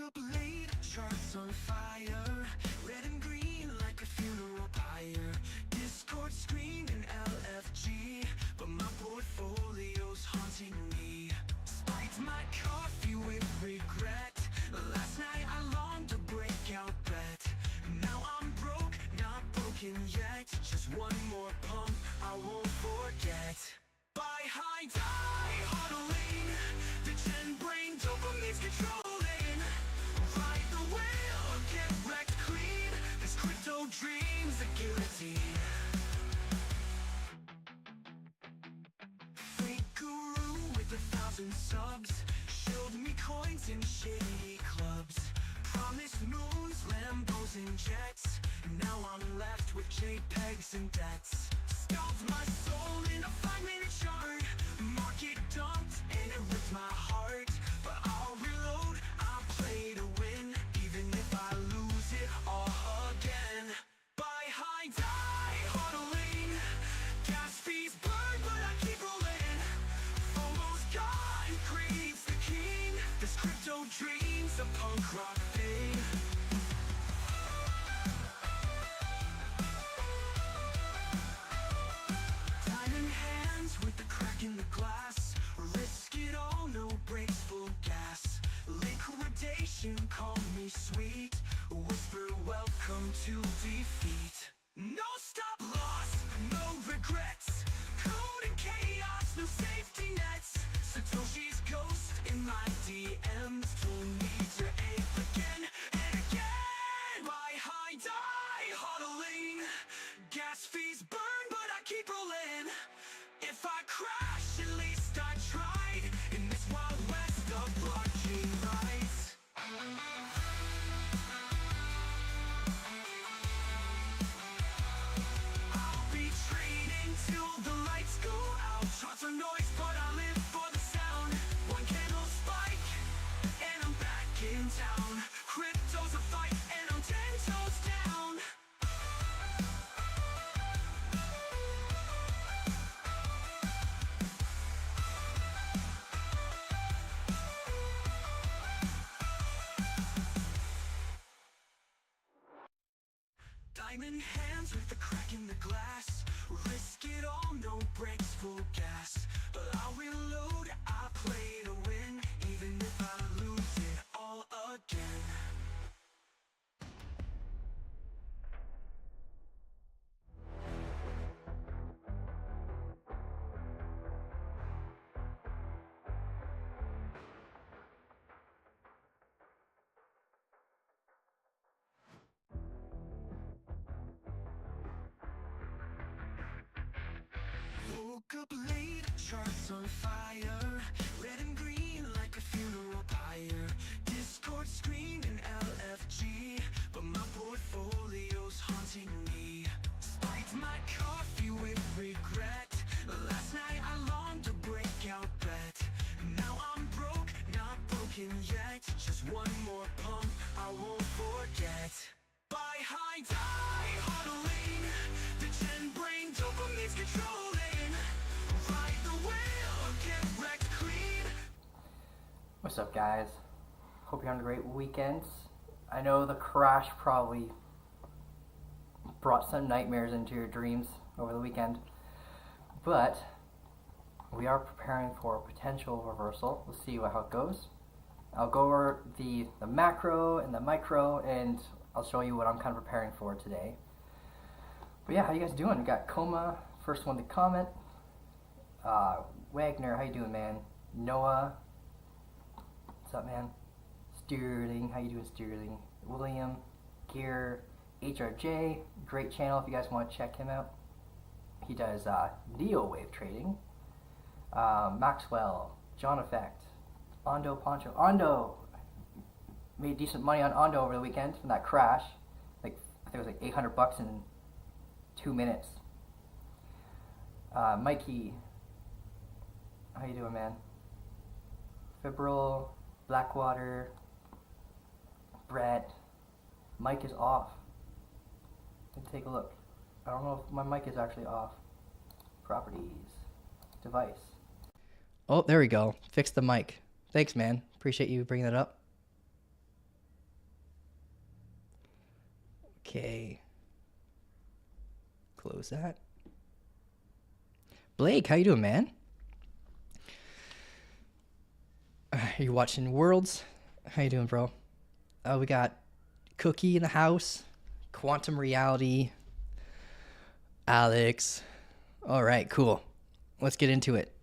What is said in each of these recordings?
up late, charts on fire, red and green like a funeral pyre. Discord screaming LFG, but my portfolio's haunting me. Spiked my coffee with regret. Last night I longed to break out bet. Now I'm broke, not broken yet. Just one more pump, I won't forget. Buy high, die huddling. The 10 brain dopamine's controlling. Ride the whale or get wrecked clean. This crypto dream's a guillotine. Fake guru with 1,000 subs showed me coins in shady clubs. Promised moons, Lambos and jets. Now I'm left with JPEGs and debts. Scalped my soul in a 5-minute chart. Market dumped and it ripped my heart. But I'll reload, I'll play to win. Even if I lose it all again. Buy high, die huddling. Gas fees burn, but I keep rolling. FOMO's gone, greed's the king. This crypto dream's a punk rock thing. Diamond hands with the crack in the glass. Risk it all, no brakes, full gas. Liquidation, call me sweet. Whisper welcome to defeat. No stop loss, no regrets. Code and chaos, no safety nets. Satoshi's ghost in my DMs told me to ape again and again. Buy high, die huddling. Gas fees burn, but I keep rolling. If I crash, at least I tried. In this wild west of blockchain rights. I'll be trading till the lights go out. Shots are noise, but I live for the sound. One candle spike, and I'm back in town. Crypto's a fight, and I'm 10 toes down. Diamond hands with the crack in the glass. Risk it all, no brakes, full gas. But I'll reload, I play to win. Even if I lose it all again. Woke up late, charts on fire, red and green like a funeral pyre. Discord screaming LFG, but my portfolio's haunting me. Spiked my coffee with regret. Last night I longed to break out bet. Now I'm broke, not broken yet. Just one more pump, I won't forget. Buy high, die huddling. The 10 brain dopamine's controlling. Ride the whale or get wrecked clean. What's up, guys? Hope you're having a great weekend. I know the crash probably brought some nightmares into your dreams over the weekend, but we are preparing for a potential reversal. We'll see how it goes. I'll go over the macro and the micro, and I'll show you what I'm kind of preparing for today. But yeah, how you guys doing? We got Coma, first one to comment. Wagner, how you doing, man? Noah, what's up, man? Sterling, how you doing, Sterling? William, Gear, HRJ, great channel if you guys want to check him out. He does Neo Wave trading. Maxwell, John Effect, Ondo Poncho. Ondo made decent money on Ondo over the weekend from that crash. Like, I think it was like $800 in 2 minutes. Mikey, how you doing, man? Fibril, Blackwater, Brett. Mic is off. Let me take a look. I don't know if my mic is actually off. Properties, device. Oh, there we go. Fixed the mic. Thanks, man. Appreciate you bringing that up. Okay. Close that. Blake, how you doing, man? Are you watching Worlds? How you doing, bro? We got Cookie in the house, Quantum Reality, Alex. All right, cool. Let's get into it.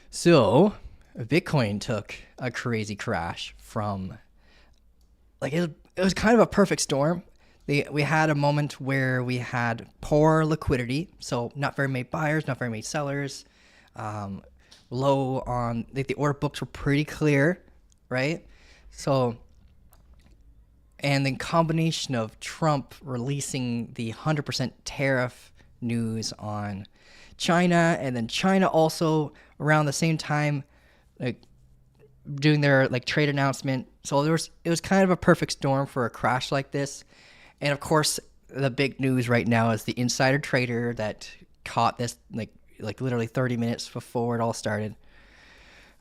So, Bitcoin took a crazy crash from, like, it was kind of a perfect storm. We had a moment where we had poor liquidity, so not very many buyers, not very many sellers, low on, like, the order books were pretty clear, right? So, and the combination of Trump releasing the 100% tariff news on China, and then China also around the same time, like, doing their, like, trade announcement. So it was kind of a perfect storm for a crash like this. And of course, the big news right now is the insider trader that caught this like literally 30 minutes before it all started.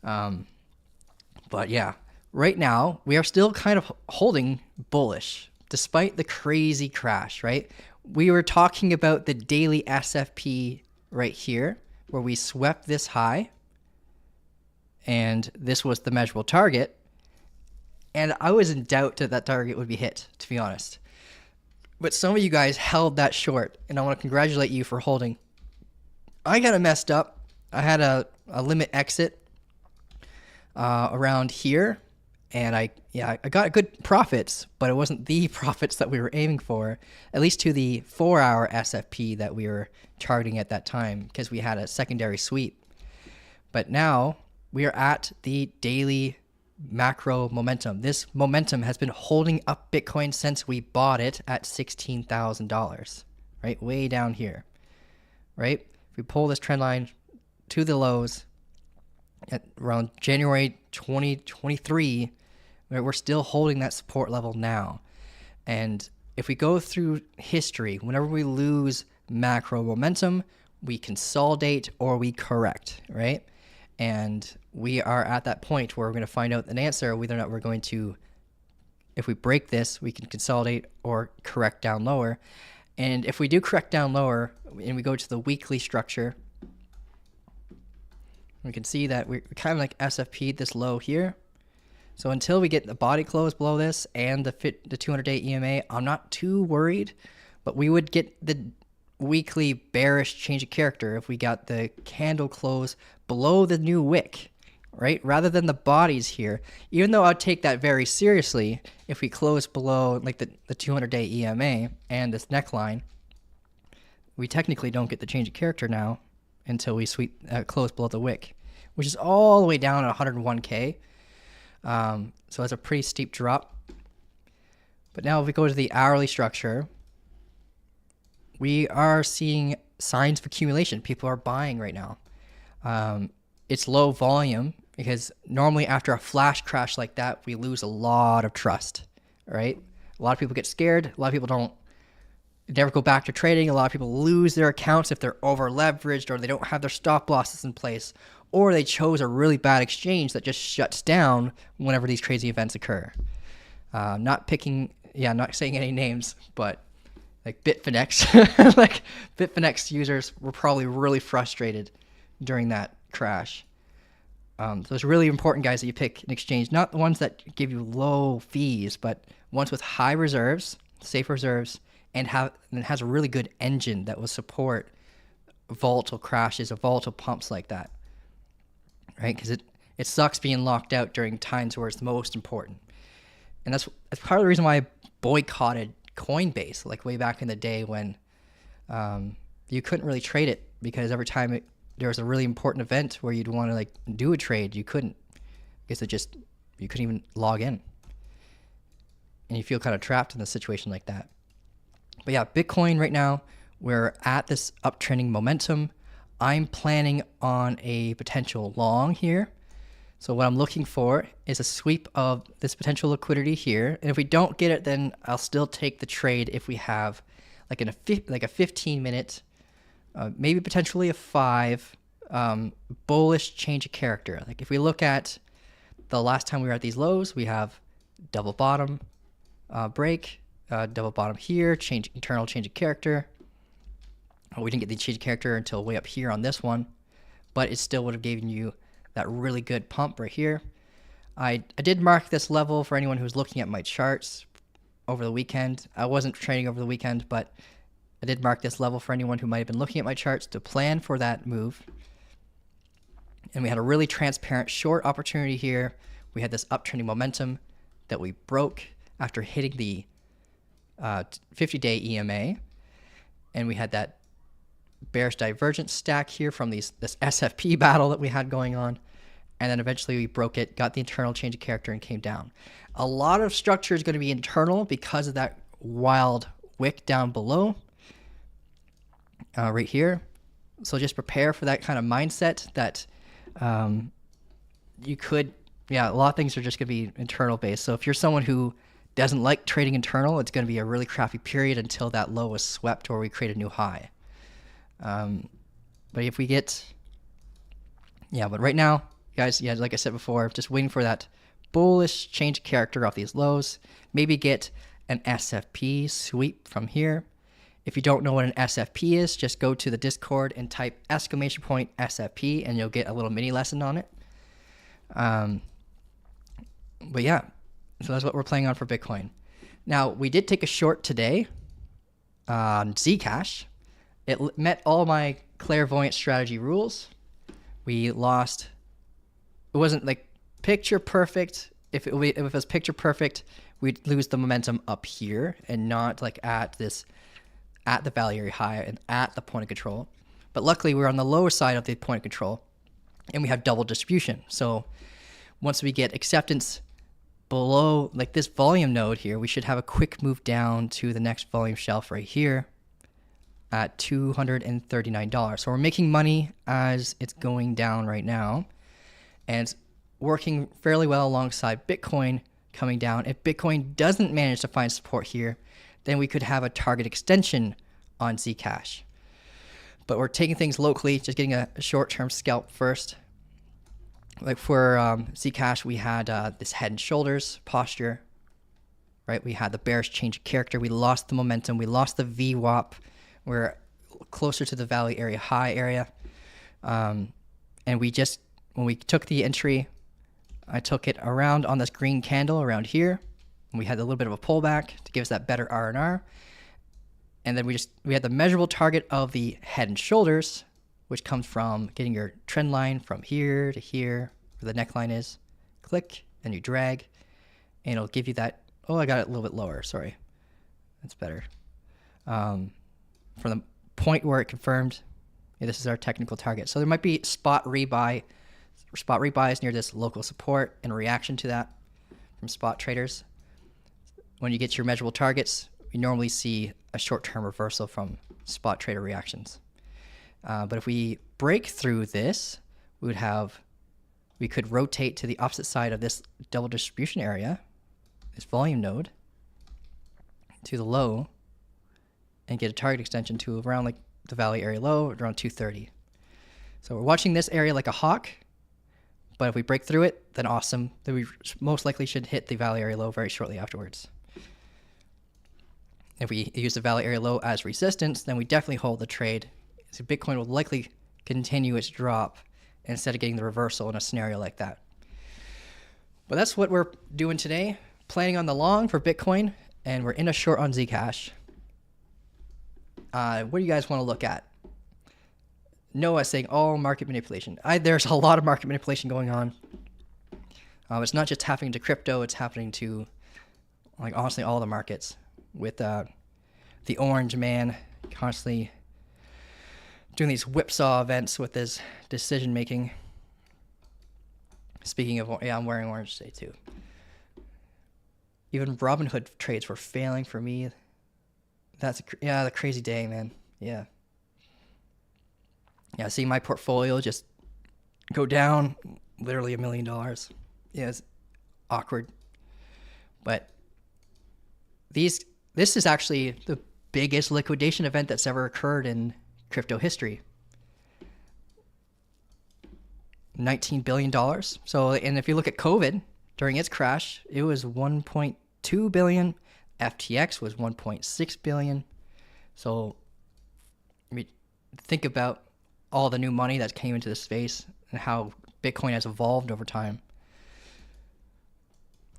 But yeah, right now we are still kind of holding bullish despite the crazy crash, right? We were talking about the daily SFP right here where we swept this high, and this was the measurable target. And I was in doubt that that target would be hit, to be honest. But some of you guys held that short, and I want to congratulate you for holding. I got it messed up. I had a limit exit around here, and I got good profits, but it wasn't the profits that we were aiming for, at least to the 4-hour SFP that we were targeting at that time, because we had a secondary sweep. But now we are at the daily macro momentum. This momentum has been holding up Bitcoin since we bought it at $16,000, right? Way down here, right? If we pull this trend line to the lows at around January 2023, we're still holding that support level now. And if we go through history, whenever we lose macro momentum, we consolidate or we correct, right? And we are at that point where we're going to find out an answer whether or not we're going to, if we break this, we can consolidate or correct down lower. And if we do correct down lower and we go to the weekly structure, we can see that we're kind of like SFP'd this low here. So until we get the body close below this and the 200-day EMA, I'm not too worried, but we would get the weekly bearish change of character if we got the candle close below the new wick, right? Rather than the bodies here, even though I'd take that very seriously if we close below like the 200-day EMA and this neckline, we technically don't get the change of character now until we sweep close below the wick, which is all the way down at 101K. So that's a pretty steep drop. But now if we go to the hourly structure, we are seeing signs of accumulation. People are buying right now. It's low volume because normally after a flash crash like that, we lose a lot of trust, right? A lot of people get scared. A lot of people don't never go back to trading. A lot of people lose their accounts if they're over leveraged or they don't have their stop losses in place, or they chose a really bad exchange that just shuts down whenever these crazy events occur. Not saying any names, but like Bitfinex, like Bitfinex users were probably really frustrated during that crash. So it's really important, guys, that you pick an exchange, not the ones that give you low fees, but ones with high reserves, safe reserves, and has a really good engine that will support volatile crashes or volatile pumps like that, right? Because it sucks being locked out during times where it's most important. And that's part of the reason why I boycotted Coinbase, like way back in the day when you couldn't really trade it, because every time there was a really important event where you'd want to like do a trade, you couldn't, because you couldn't even log in, and you feel kind of trapped in a situation like that. But yeah, Bitcoin right now, we're at this uptrending momentum. I'm planning on a potential long here. So what I'm looking for is a sweep of this potential liquidity here. And if we don't get it, then I'll still take the trade if we have like a 15-minute, maybe potentially a 5 bullish change of character. Like if we look at the last time we were at these lows, we have double bottom break, double bottom here, change internal change of character. We didn't get the change of character until way up here on this one, but it still would have given you that really good pump right here. I did mark this level for anyone who was looking at my charts over the weekend. I wasn't trading over the weekend, but I did mark this level for anyone who might have been looking at my charts to plan for that move. And we had a really transparent short opportunity here. We had this uptrending momentum that we broke after hitting the 50-day EMA. And we had that bearish divergence stack here from this SFP battle that we had going on. And then eventually we broke it, got the internal change of character, and came down. A lot of structure is going to be internal because of that wild wick down below right here. So just prepare for that kind of mindset that you could, a lot of things are just going to be internal based. So if you're someone who doesn't like trading internal, it's going to be a really crappy period until that low is swept or we create a new high. But if we get, but right now, guys, like I said before, just waiting for that bullish change of character off these lows. Maybe get an SFP sweep from here. If you don't know what an SFP is, just go to the Discord and type !SFP and you'll get a little mini lesson on it. But yeah, so that's what we're playing on for Bitcoin. Now, we did take a short today on Zcash. It met all my clairvoyant strategy rules. We lost. It wasn't like picture perfect. If it was picture perfect, we'd lose the momentum up here and not like at the value area high and at the point of control. But luckily we're on the lower side of the point of control and we have double distribution. So once we get acceptance below like this volume node here, we should have a quick move down to the next volume shelf right here at $239. So we're making money as it's going down right now. And it's working fairly well alongside Bitcoin coming down. If Bitcoin doesn't manage to find support here, then we could have a target extension on Zcash. But we're taking things locally, just getting a short-term scalp first. Like for Zcash, we had this head and shoulders posture, right? We had the bearish change of character. We lost the momentum. We lost the VWAP. We're closer to the value area high area. And we just, when we took the entry, I took it around on this green candle around here. And we had a little bit of a pullback to give us that better R&R. And then we had the measurable target of the head and shoulders, which comes from getting your trend line from here to here, where the neckline is. Click, and you drag, and it'll give you that. Oh, I got it a little bit lower. Sorry. That's better. From the point where it confirmed, this is our technical target. So there might be spot rebuys near this local support in reaction to that from spot traders. When you get your measurable targets, you normally see a short-term reversal from spot trader reactions. But if we break through this, we could rotate to the opposite side of this double distribution area, this volume node, to the low, and get a target extension to around like the value area low, around 230. So we're watching this area like a hawk, but if we break through it, then awesome. Then we most likely should hit the value area low very shortly afterwards. If we use the value area low as resistance, then we definitely hold the trade. So Bitcoin will likely continue its drop instead of getting the reversal in a scenario like that. But that's what we're doing today. Planning on the long for Bitcoin, and we're in a short on Zcash. What do you guys want to look at? Noah saying, market manipulation. There's a lot of market manipulation going on. It's not just happening to crypto, it's happening to, like, honestly, all the markets. With the orange man constantly doing these whipsaw events with his decision making. Speaking of, I'm wearing orange today too. Even Robinhood trades were failing for me. That's the crazy day, man. Yeah, see my portfolio just go down literally $1 million. Yeah, it's awkward. But this is actually the biggest liquidation event that's ever occurred in crypto history. $19 billion. So, and if you look at COVID, during its crash, it was 1.2 billion. FTX was 1.6 billion. So I mean, think about all the new money that came into the space and how Bitcoin has evolved over time.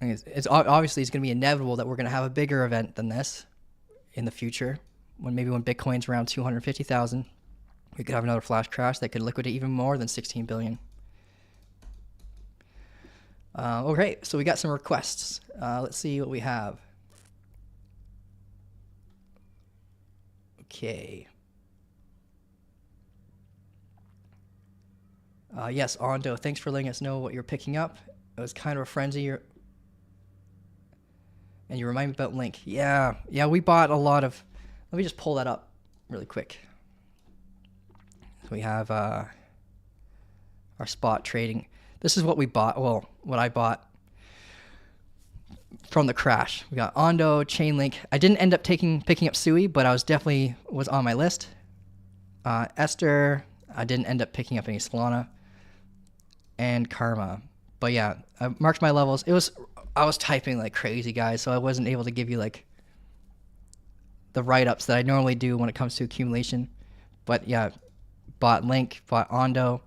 I mean, it's obviously it's going to be inevitable that we're going to have a bigger event than this in the future. When Bitcoin's around 250,000, we could have another flash crash that could liquidate even more than 16 billion. Okay, so we got some requests. Let's see what we have. Okay. Yes, Ondo, thanks for letting us know what you're picking up. It was kind of a frenzy. And you remind me about Link. Yeah, we bought a lot of... Let me just pull that up really quick. So we have our spot trading. This is what we bought. Well, what I bought from the crash. We got Ondo, Chainlink. I didn't end up picking up Sui, but I was on my list. Esther. I didn't end up picking up any Solana. And Karma. But yeah, I marked my levels. I was typing like crazy, guys, so I wasn't able to give you like the write-ups that I normally do when it comes to accumulation. But yeah, bought Link, bought Ondo,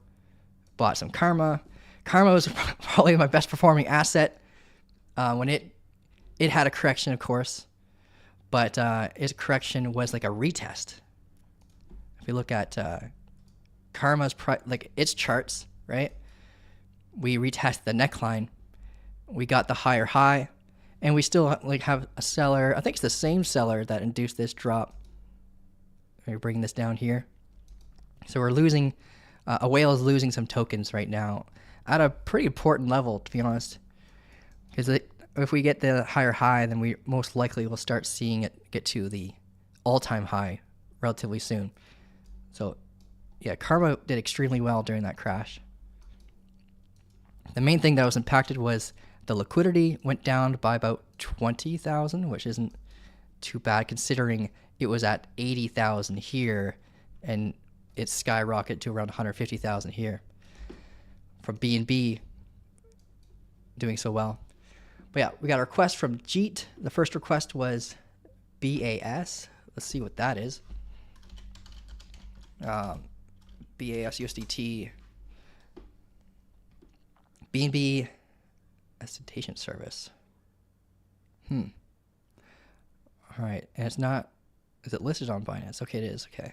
bought some Karma. Karma was probably my best performing asset when it had a correction, of course, but its correction was like a retest. If we look at Karma's like its charts, right? We retested the neckline. We got the higher high, and we still like have a seller. I think it's the same seller that induced this drop. We're bringing this down here. So we're losing, a whale is losing some tokens right now at a pretty important level, to be honest. Because if we get the higher high, then we most likely will start seeing it get to the all-time high relatively soon. So yeah, Karma did extremely well during that crash. The main thing that was impacted was the liquidity went down by about 20,000, which isn't too bad considering it was at 80,000 here and it skyrocketed to around 150,000 here from BNB doing so well. But yeah, we got a request from Jeet. The first request was BAS. Let's see what that is. BAS USDT. BNB Estimation Service. All right, and it's not... Is it listed on Binance? Okay, it is. Okay.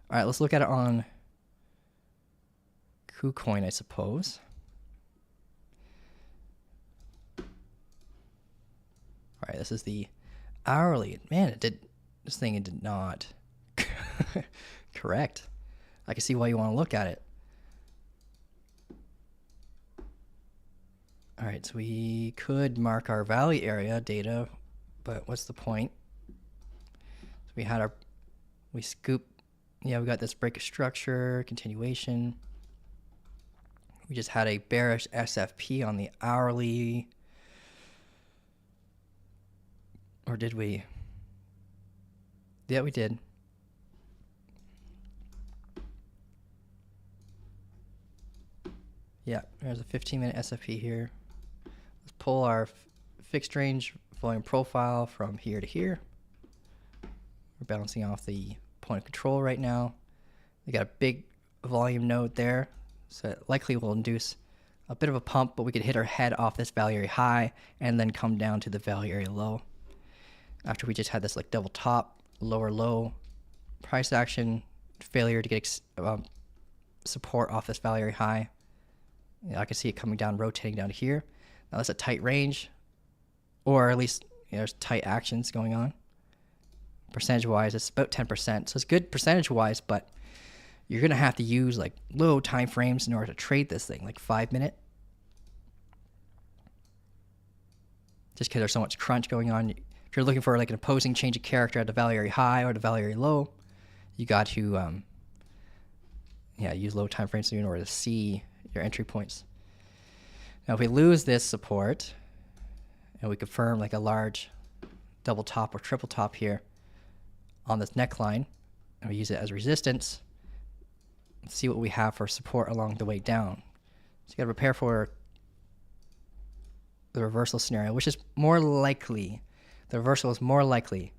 All right, let's look at it on KuCoin, I suppose. All right, this is the hourly. Man, this thing did not correct. I can see why you want to look at it. All right, so we could mark our valley area data, but what's the point? So we scoop, yeah, we got this break of structure, continuation. We just had a bearish SFP on the hourly. Or did we? Yeah, we did. Yeah, there's a 15-minute SFP here. Let's pull our fixed range volume profile from here to here. We're bouncing off the point of control right now. We got a big volume node there, so it likely will induce a bit of a pump, but we could hit our head off this value area high and then come down to the value area low. After we just had this like double top, lower low price action, failure to get support off this value area high. I can see it coming down, rotating down here. Now that's a tight range, or at least there's tight actions going on. Percentage-wise, it's about 10%, so it's good percentage-wise, but you're gonna have to use like low time frames in order to trade this thing, like 5 minute. Just because there's so much crunch going on. If you're looking for like an opposing change of character at the value area high or the value area low, you got to use low time frames in order to see your entry points. Now if we lose this support and we confirm like a large double top or triple top here on this neckline and we use it as resistance, let's see what we have for support along the way down. So you got to prepare for the reversal scenario, which is more likely The reversal is more likely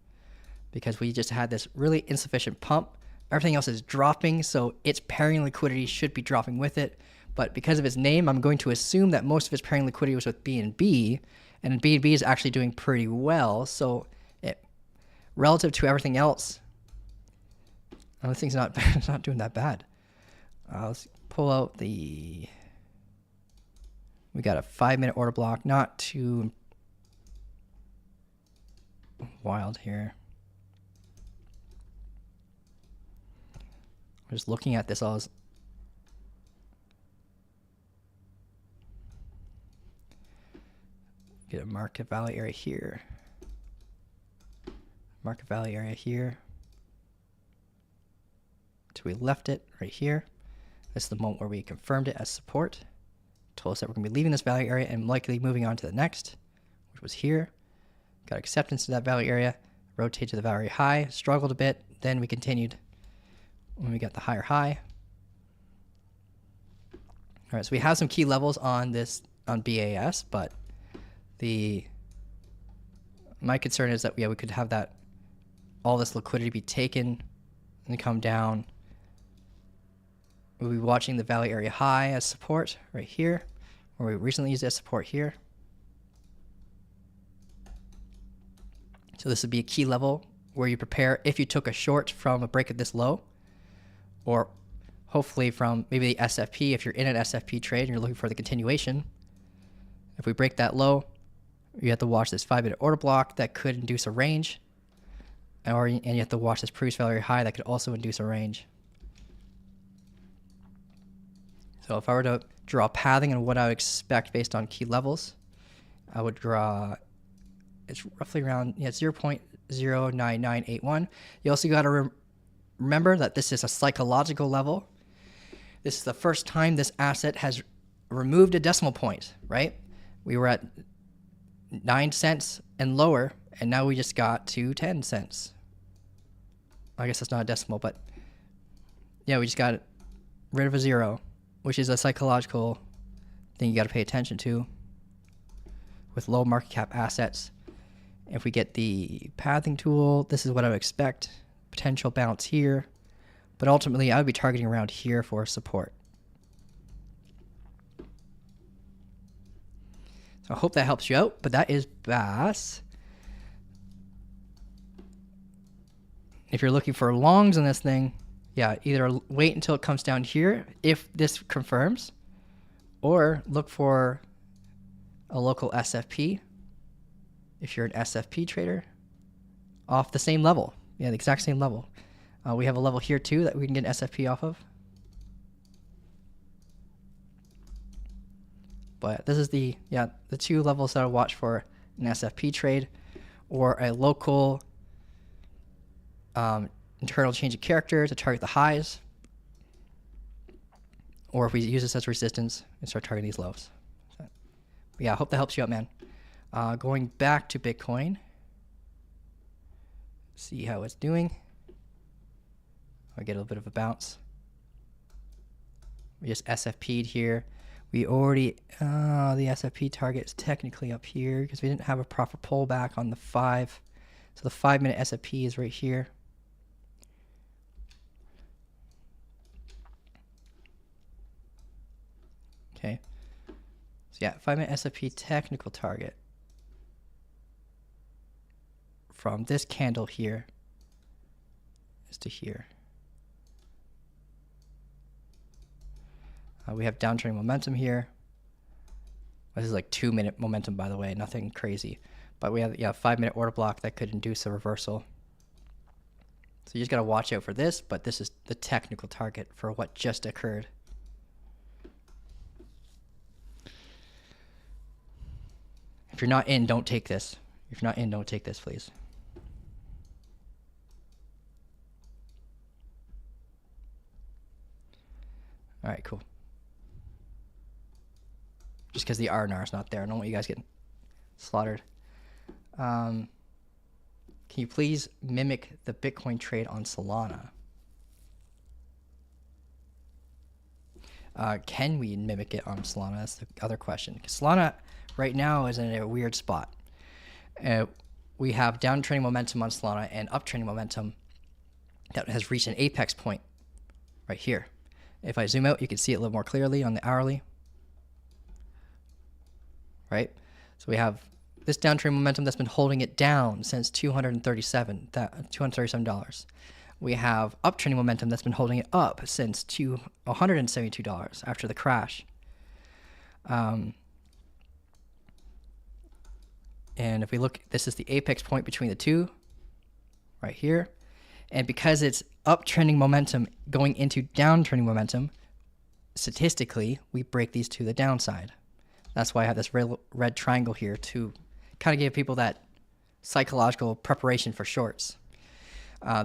because we just had this really insufficient pump. Everything else is dropping, so its pairing liquidity should be dropping with it. But because of its name, I'm going to assume that most of its pairing liquidity was with BNB, and BNB is actually doing pretty well. So relative to everything else, I think it's not it's not doing that bad. Let's pull out the. We got a 5-minute order block, not too wild here. I'm just looking at this. Get a market value area here. Market value area here. So we left it right here. This is the moment where we confirmed it as support. Told us that we're going to be leaving this value area and likely moving on to the next, which was here. Got acceptance to that value area. Rotate to the value high. Struggled a bit. Then we continued when we got the higher high. All right, so we have some key levels on this on BAS, but my concern is that we could have that all this liquidity be taken and come down. We'll be watching the value area high as support right here, where we recently used as support here. So this would be a key level where you prepare if you took a short from a break at this low, or hopefully from maybe the SFP if you're in an SFP trade and you're looking for the continuation. If we break that low, you have to watch this 5-minute order block that could induce a range, and you have to watch this previous value area high that could also induce a range. So if I were to draw pathing and what I would expect based on key levels, I would draw, it's roughly around 0.09981. You also got to remember that this is a psychological level. This is the first time this asset has removed a decimal point, right? We were at 9 cents and lower, and now we just got to 10 cents. I guess that's not a decimal, but yeah, we just got rid of a zero, which is a psychological thing you got to pay attention to with low market cap assets. If we get the pathing tool, this is what I would expect. Potential bounce here, but ultimately I would be targeting around here for support. So I hope that helps you out, but that is BAS. If you're looking for longs on this thing, yeah, either wait until it comes down here if this confirms, or look for a local SFP if you're an SFP trader off the same level. Yeah, the exact same level. We have a level here too that we can get an SFP off of. But this is the two levels that I watch for an SFP trade, or a local internal change of character to target the highs, or if we use this as resistance and start targeting these lows. So, yeah, I hope that helps you out, man. Going back to Bitcoin, see how it's doing. I get a little bit of a bounce. We just SFP'd here. We already, the SFP target is technically up here because we didn't have a proper pullback on the 5. So the 5-minute SFP is right here. Okay. So yeah, 5-minute SFP technical target from this candle here is to here. We have downtrending momentum here. This is like 2-minute momentum, by the way, nothing crazy. But we have 5-minute order block that could induce a reversal. So you just got to watch out for this, but this is the technical target for what just occurred. If you're not in, don't take this. If you're not in, don't take this, please. All right, cool. Just because the R&R is not there. I don't want you guys getting slaughtered. Can you please mimic the Bitcoin trade on Solana? Can we mimic it on Solana? That's the other question. Solana right now is in a weird spot. we have downtrending momentum on Solana and uptrending momentum that has reached an apex point right here. If I zoom out, you can see it a little more clearly on the hourly. Right? So we have this downtrend momentum that's been holding it down since $237. We have uptrending momentum that's been holding it up since $172 after the crash. And if we look, this is the apex point between the two, right here. And because it's uptrending momentum going into downtrending momentum, statistically, we break these to the downside. That's why I have this red triangle here to kind of give people that psychological preparation for shorts.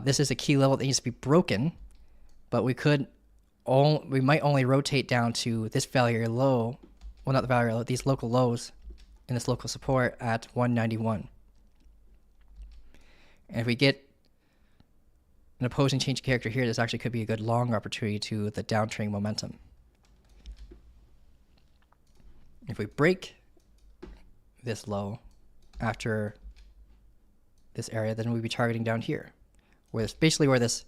This is a key level that needs to be broken, but we might only rotate down to this value area low, well, not the value area low, these local lows in this local support at 191. And if we get an opposing change of character here, this actually could be a good long opportunity to the downtrending momentum. If we break this low after this area, then we'd be targeting down here, where it's basically where this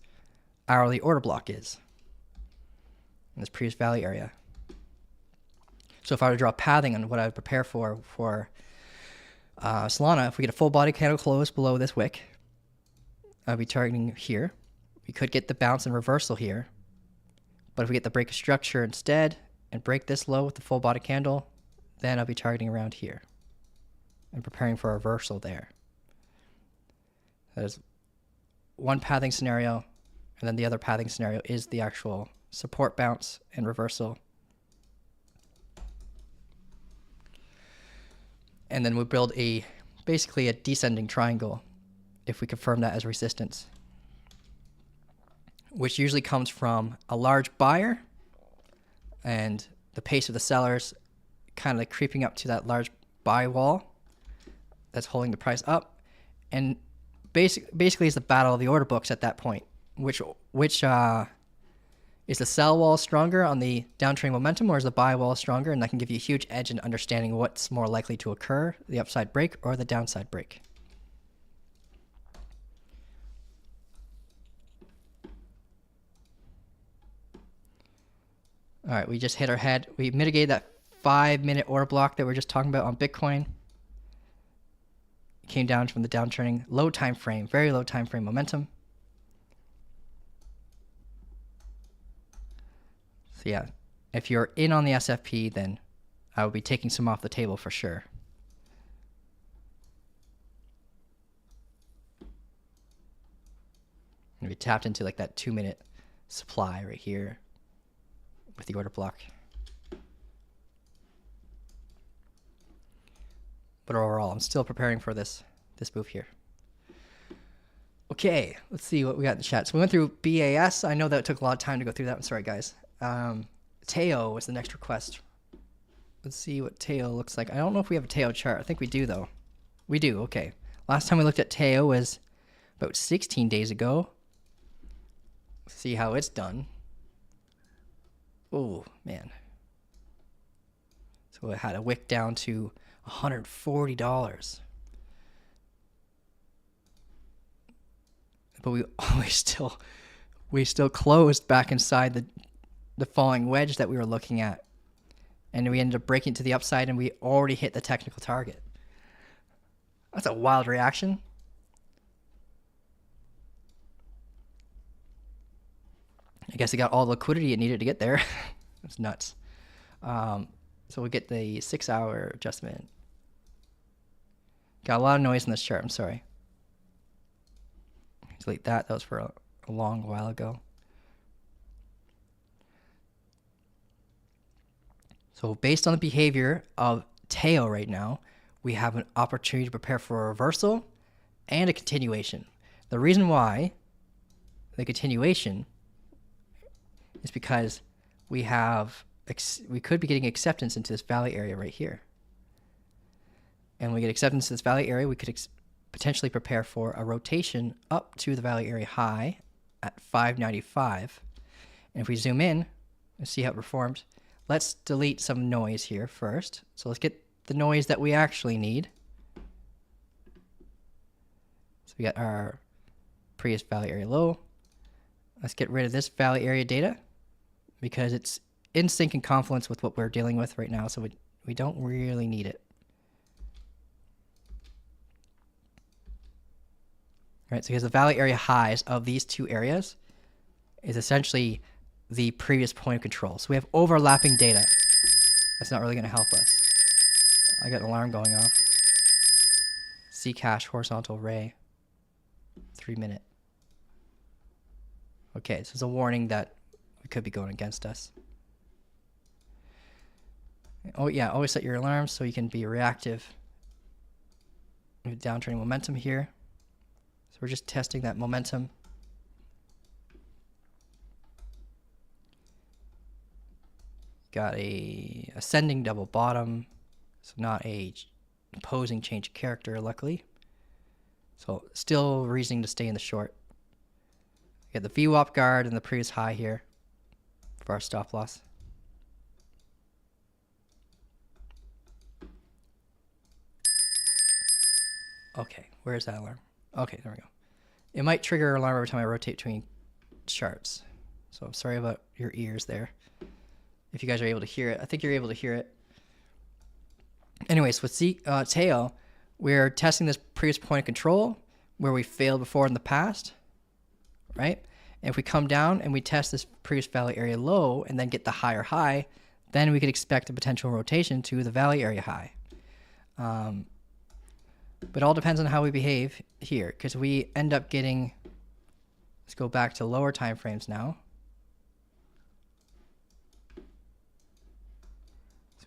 hourly order block is, in this previous value area. So if I were to draw pathing on what I would prepare for Solana, if we get a full body candle close below this wick, I'd be targeting here. We could get the bounce and reversal here, but if we get the break of structure instead and break this low with the full body candle, then I'll be targeting around here and preparing for a reversal there. That is one pathing scenario, and then the other pathing scenario is the actual support bounce and reversal. And then we build basically a descending triangle if we confirm that as resistance, which usually comes from a large buyer and the pace of the sellers kind of like creeping up to that large buy wall that's holding the price up, and basically is the battle of the order books at that point. Which is the sell wall stronger on the downtrending momentum, or is the buy wall stronger? And that can give you a huge edge in understanding what's more likely to occur, the upside break or the downside break. All right, we just hit our head. We mitigated that 5-minute order block that we were just talking about on Bitcoin. It came down from the downtrending low time frame, very low time frame momentum. So yeah, if you're in on the SFP, then I will be taking some off the table for sure. And we tapped into like that 2-minute supply right here with the order block. But overall, I'm still preparing for this move here. Okay, let's see what we got in the chat. So we went through BAS. I know that took a lot of time to go through that. I'm sorry, guys. Teo was the next request. Let's see what Teo looks like. I don't know if we have a Teo chart. I think we do, though. We do, okay. Last time we looked at Teo was about 16 days ago. Let's see how it's done. Oh, man. So it had a wick down to $140. But we still closed back inside the falling wedge that we were looking at. And we ended up breaking to the upside, and we already hit the technical target. That's a wild reaction. I guess it got all the liquidity it needed to get there. That's nuts. So we get the 6-hour adjustment. Got a lot of noise in this chart. I'm sorry. Delete that. That was for a long while ago. So based on the behavior of Teo right now, we have an opportunity to prepare for a reversal and a continuation. The reason why the continuation is because we could be getting acceptance into this valley area right here. And when we get acceptance to this valley area, we could potentially prepare for a rotation up to the valley area high at 595. And if we zoom in and see how it performs, let's delete some noise here first. So let's get the noise that we actually need. we got our previous value area low. Let's get rid of this value area data because it's in sync and confluence with what we're dealing with right now, so we don't really need it. All right, so here's the value area highs of these two areas is essentially the previous point of control. So we have overlapping data. That's not really going to help us. I got an alarm going off. Ccache horizontal ray. 3 minute. Okay, so it's a warning that we could be going against us. Oh yeah, always set your alarms so you can be reactive. We have downtrending momentum here. So we're just testing that momentum. Got a ascending double bottom, so not a opposing change of character, luckily. So still reasoning to stay in the short. We got the VWAP guard and the previous high here for our stop loss. Okay, where's that alarm? Okay, there we go. It might trigger an alarm every time I rotate between charts. So I'm sorry about your ears there. If you guys are able to hear it. I think you're able to hear it. Anyways, with tail, we're testing this previous point of control where we failed before in the past, right? And if we come down and we test this previous value area low and then get the higher high, then we could expect a potential rotation to the value area high. But it all depends on how we behave here, because we end up getting, let's go back to lower time frames now. So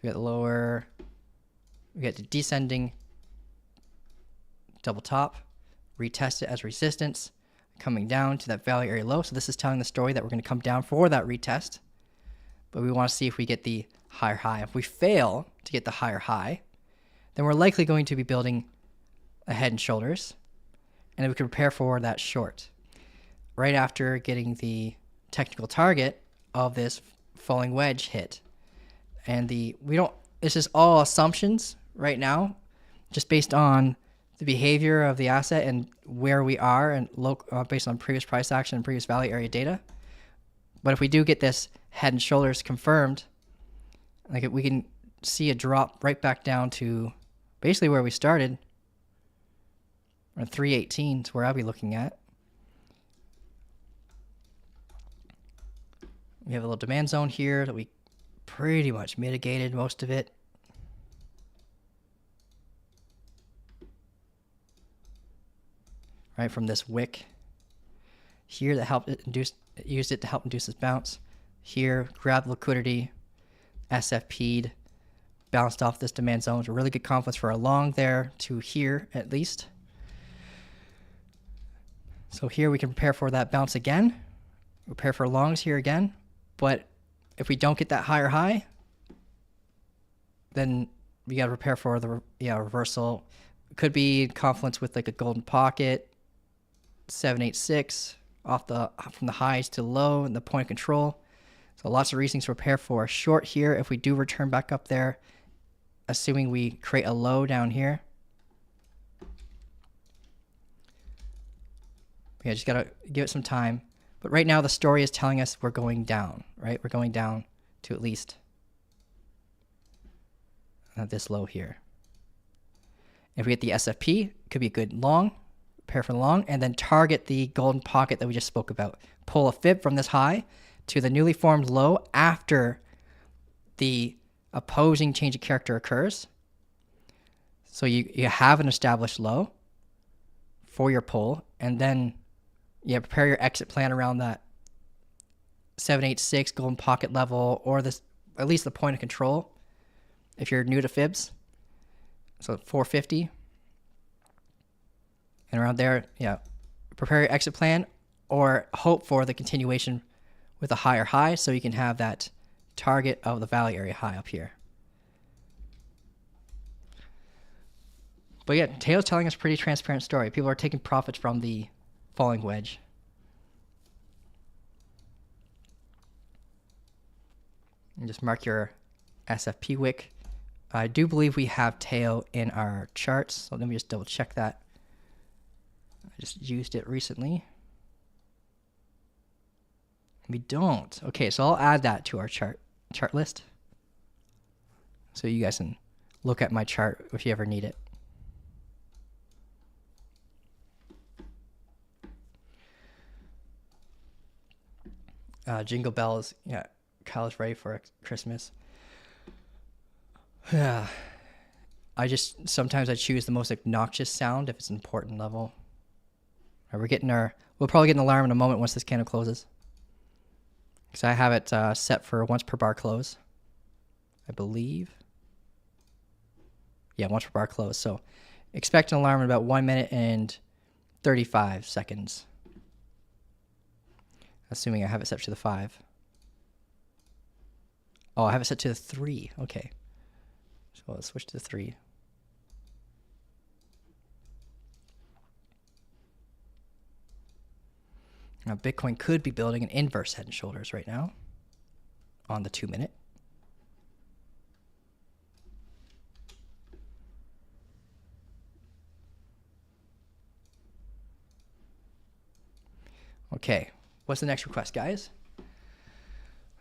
we got lower, we get the descending double top, retest it as resistance, coming down to that value area low. So this is telling the story that we're going to come down for that retest, but we want to see if we get the higher high. If we fail to get the higher high, then we're likely going to be building a head and shoulders, and we can prepare for that short right after getting the technical target of this falling wedge hit. And this is all assumptions right now, just based on the behavior of the asset and where we are, and based on previous price action and previous value area data. But if we do get this head and shoulders confirmed, like we can see a drop right back down to basically where we started. 318 is where I'll be looking at. We have a little demand zone here that we pretty much mitigated most of it. Right from this wick here that helped it used it to help induce this bounce. Here, grabbed liquidity, SFP'd, bounced off this demand zone. It's a really good confluence for a long there to here at least. So here we can prepare for that bounce again, prepare for longs here again, but if we don't get that higher high, then we got to prepare for the reversal. It could be confluence with like a golden pocket, 786 from the highs to low and the point of control. So lots of reasons to prepare for a short here if we do return back up there, assuming we create a low down here. Yeah, just gotta give it some time. But right now the story is telling us we're going down, right? We're going down to at least this low here. If we get the SFP, it could be a good long, prepare for the long, and then target the golden pocket that we just spoke about. Pull a fib from this high to the newly formed low after the opposing change of character occurs. So you have an established low for your pull, and then prepare your exit plan around that 786 golden pocket level, or this at least the point of control if you're new to fibs. So 450 and around there, prepare your exit plan or hope for the continuation with a higher high so you can have that target of the value area high up here. But yeah, Tail's telling us a pretty transparent story. People are taking profits from the falling wedge. And just mark your SFP wick. I do believe we have tail in our charts, so let me just double check that. I just used it recently. We don't. Okay, so I'll add that to our chart list. So you guys can look at my chart if you ever need it. Jingle bells. Yeah, Kyle's ready for Christmas. Yeah. Sometimes I choose the most obnoxious sound if it's an important level. We'll probably get an alarm in a moment once this candle closes. Because I have it set for once per bar close, I believe. Yeah, once per bar close. So expect an alarm in about 1 minute and 35 seconds. Assuming I have it set to the 5. Oh, I have it set to the 3. Okay. So let's switch to the 3. Now, Bitcoin could be building an inverse head and shoulders right now on the 2 minute. Okay, what's the next request, guys?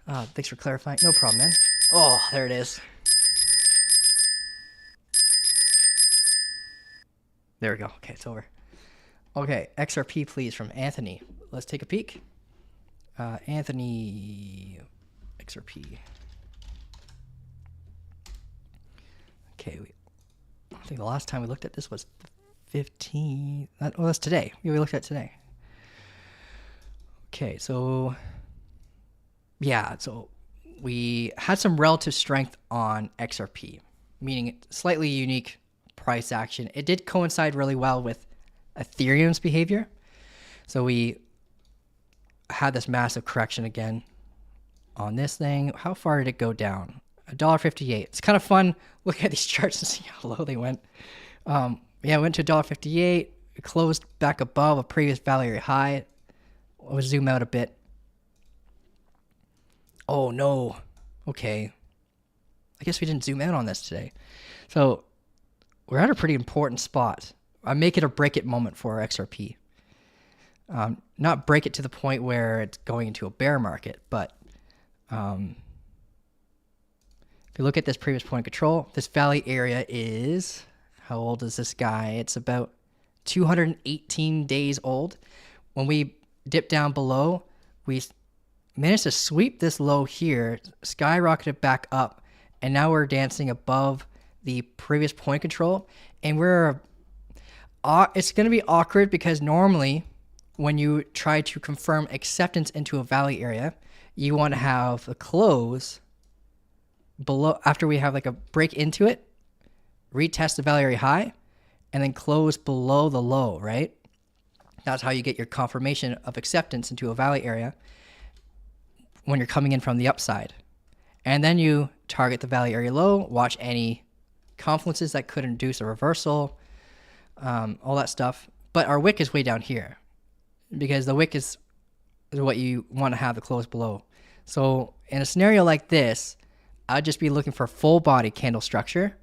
Thanks for clarifying. No problem, man. Oh, there it is. There we go. Okay, it's over. Okay, XRP, please, from Anthony. Let's take a peek. Anthony, XRP. Okay, I think the last time we looked at this was 15. Oh, that's today. Yeah, we looked at it today. Okay, so yeah, so we had some relative strength on XRP, meaning slightly unique price action. It did coincide really well with Ethereum's behavior. So we had this massive correction again on this thing. How far did it go down? $1.58. It's kind of fun looking at these charts and see how low they went. Yeah, it went to $1.58. It closed back above a previous value area high. I'll zoom out a bit. Oh no. Okay. I guess we didn't zoom out on this today. So we're at a pretty important spot. I make it or break it moment for our XRP. Not break it to the point where it's going into a bear market, but if you look at this previous point of control, this valley area is, how old is this guy? It's about 218 days old. When we dip down below, we managed to sweep this low here, skyrocketed back up, and now we're dancing above the previous point control, and it's going to be awkward because normally when you try to confirm acceptance into a valley area, you want to have a close below after we have like a break into it, retest the valley area high, and then close below the low, right? That's how you get your confirmation of acceptance into a valley area when you're coming in from the upside. And then you target the valley area low, watch any confluences that could induce a reversal, all that stuff. But our wick is way down here because the wick is what you want to have the close below. So in a scenario like this, I'd just be looking for full body candle structure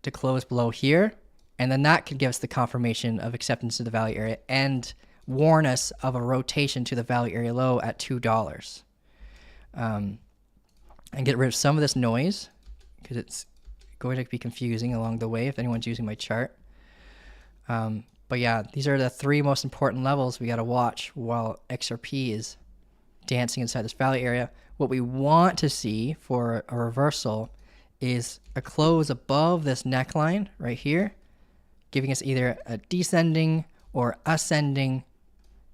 to close below here. And then that could give us the confirmation of acceptance to the value area and warn us of a rotation to the value area low at $2. And get rid of some of this noise because it's going to be confusing along the way if anyone's using my chart. But yeah, these are the 3 most important levels we got to watch while XRP is dancing inside this valley area. What we want to see for a reversal is a close above this neckline right here, giving us either a descending or ascending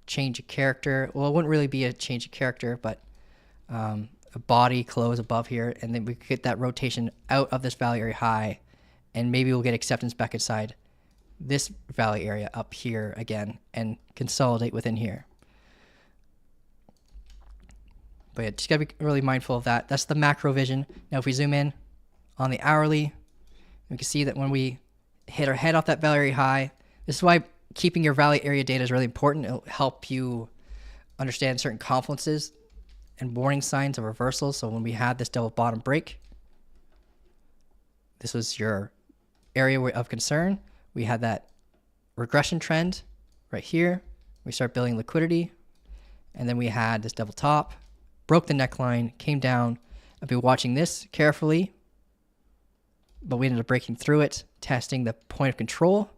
change of character. Well, it wouldn't really be a change of character, but a body close above here, and then we could get that rotation out of this valley area high, and maybe we'll get acceptance back inside this valley area up here again and consolidate within here. But yeah, just gotta be really mindful of that. That's the macro vision. Now if we zoom in on the hourly, we can see that when we hit our head off that valley area high, this is why keeping your valley area data is really important. It'll help you understand certain confluences and warning signs of reversals. So when we had this double bottom break, this was your area of concern. We had that regression trend right here. We start building liquidity. And then we had this double top, broke the neckline, came down. I've been watching this carefully, but we ended up breaking through it, testing the point of control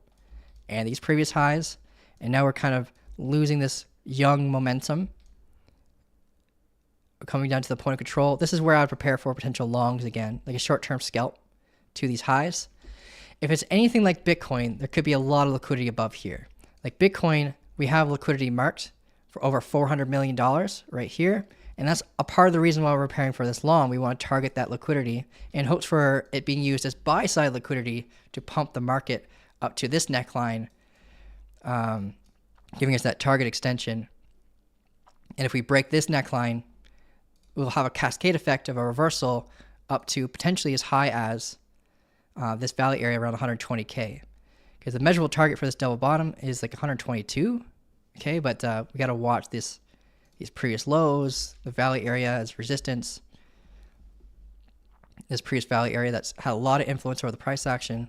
and these previous highs. And now we're kind of losing this young momentum. We're coming down to the point of control. This is where I would prepare for potential longs again, like a short-term scalp to these highs. If it's anything like Bitcoin, there could be a lot of liquidity above here. Like Bitcoin, we have liquidity marked for over $400 million right here. And that's a part of the reason why we're preparing for this long. We want to target that liquidity in hopes for it being used as buy-side liquidity to pump the market up to this neckline, giving us that target extension. And if we break this neckline, we'll have a cascade effect of a reversal up to potentially as high as this valley area around 120K. Because the measurable target for this double bottom is like 122. Okay, but we got to watch these previous lows, the valley area as resistance, this previous valley area that's had a lot of influence over the price action.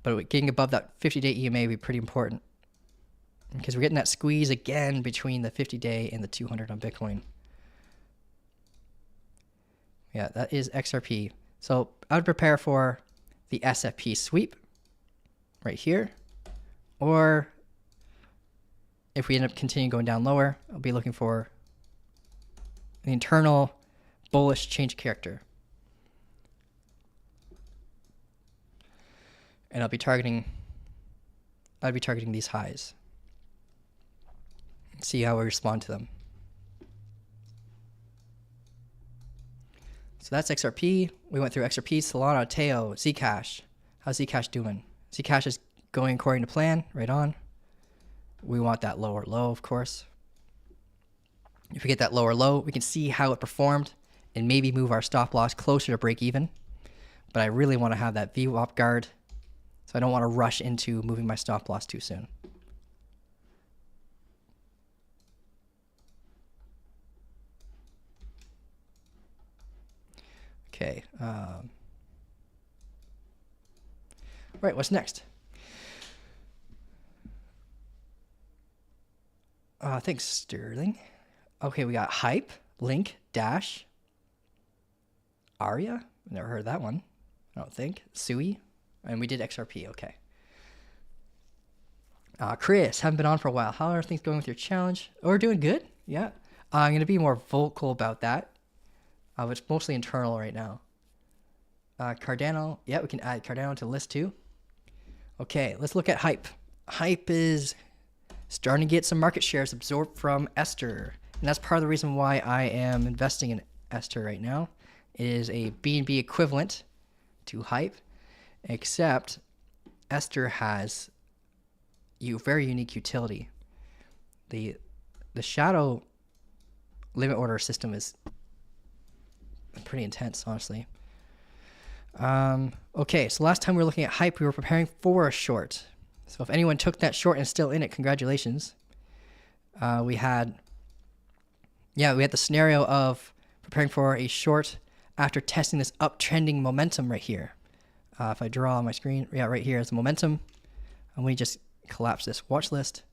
But getting above that 50-day EMA would be pretty important because we're getting that squeeze again between the 50-day and the 200 on Bitcoin. Yeah, that is XRP. So I would prepare for the SFP sweep right here, or if we end up continuing going down lower, I'll be looking for the internal bullish change character. And I'd be targeting these highs. See how we respond to them. So that's XRP. We went through XRP, Solana, Teo, Zcash. How's Zcash doing? Zcash is going according to plan, right on. We want that lower low, of course. If we get that lower low, we can see how it performed and maybe move our stop loss closer to break even. But I really want to have that VWAP guard, so I don't want to rush into moving my stop loss too soon. Okay. Right, what's next? Thanks, Sterling. Okay, we got Hype, Link, Dash, Aria. Never heard of that one. I don't think. Sui. And we did XRP. Okay. Chris, haven't been on for a while. How are things going with your challenge? Oh, we're doing good. Yeah. I'm going to be more vocal about that. It's mostly internal right now. Cardano. Yeah, we can add Cardano to the list too. Okay, let's look at Hype. Hype is starting to get some market shares absorbed from Esther. And that's part of the reason why I am investing in Esther right now. It is a BNB equivalent to Hype, except Esther has very unique utility. The shadow limit order system is pretty intense, honestly. Okay, so last time we were looking at Hype, we were preparing for a short. So if anyone took that short and is still in it, congratulations. We had the scenario of preparing for a short after testing this uptrending momentum right here. If I draw on my screen, right here is the momentum. And we just collapse this watch list.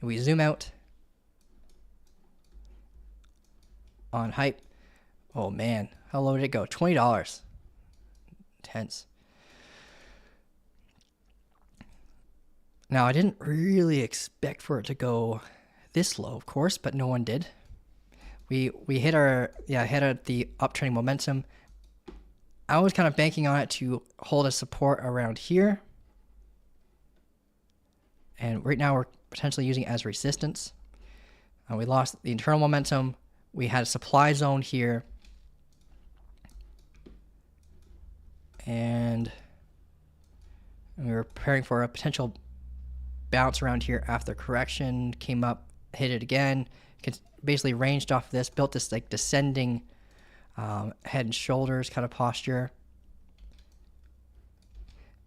And we zoom out on Hype. Oh man, how low did it go? $20. Intense. Now, I didn't really expect for it to go this low, of course, but no one did. We hit the uptrending momentum. I was kind of banking on it to hold a support around here. And right now we're potentially using it as resistance. We lost the internal momentum. We had a supply zone here. And we were preparing for a potential bounce around here after correction, came up, hit it again, basically ranged off of this, built this like descending head and shoulders kind of posture,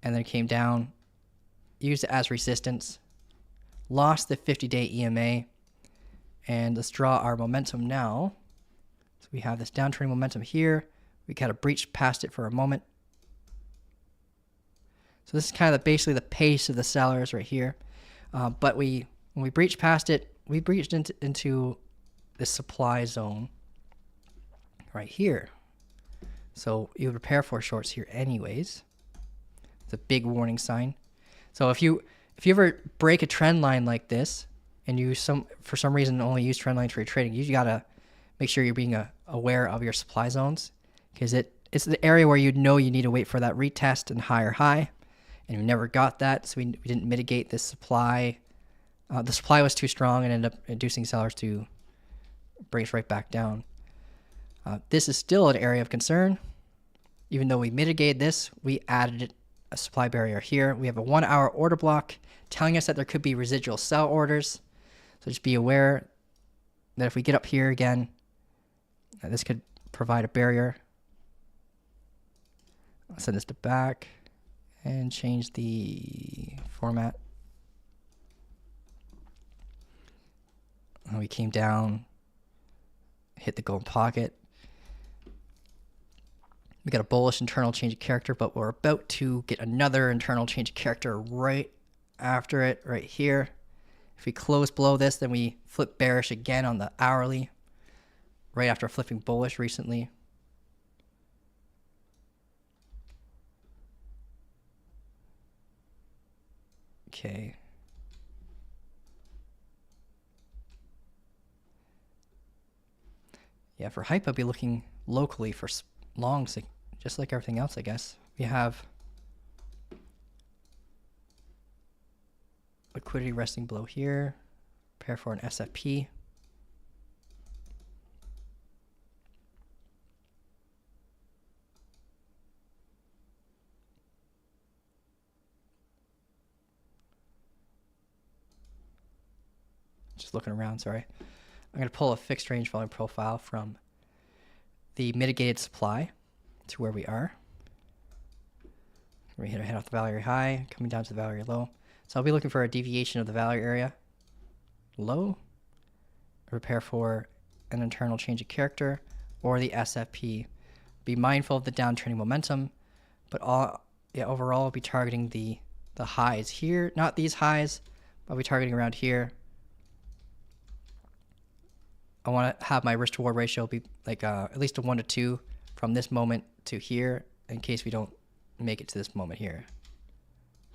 and then came down, used it as resistance, lost the 50-day EMA, and let's draw our momentum now. So we have this downtrending momentum here. We kind of breached past it for a moment. So this is kind of basically the pace of the sellers right here. But when we breached past it, we breached into the supply zone right here. So you would prepare for shorts here anyways. It's a big warning sign. So if you ever break a trend line like this and you for some reason only use trend lines for your trading, you gotta make sure you're being aware of your supply zones, because it's the area where you know you need to wait for that retest and higher high, and we never got that, so we didn't mitigate this supply. The supply was too strong and ended up inducing sellers to brace right back down. This is still an area of concern. Even though we mitigated this, we added a supply barrier here. We have a 1 hour order block telling us that there could be residual sell orders. So just be aware that if we get up here again, this could provide a barrier. I'll send this to back and change the format. And we came down, hit the golden pocket. We got a bullish internal change of character, but we're about to get another internal change of character right after it, right here. If we close below this, then we flip bearish again on the hourly, right after flipping bullish recently. Okay. Yeah, for hype, I'll be looking locally for longs, just like everything else, I guess. We have liquidity resting below here. Prepare for an SFP. Just looking around, sorry. I'm going to pull a fixed range volume profile from the mitigated supply to where we are. We hit off the value area high, coming down to the value area low. So I'll be looking for a deviation of the value area low, prepare for an internal change of character, or the SFP. Be mindful of the downtrending momentum, but overall I'll be targeting the highs here, not these highs, but I'll be targeting around here. I want to have my risk to reward ratio be like at least a 1 to 2 from this moment to here, in case we don't make it to this moment here,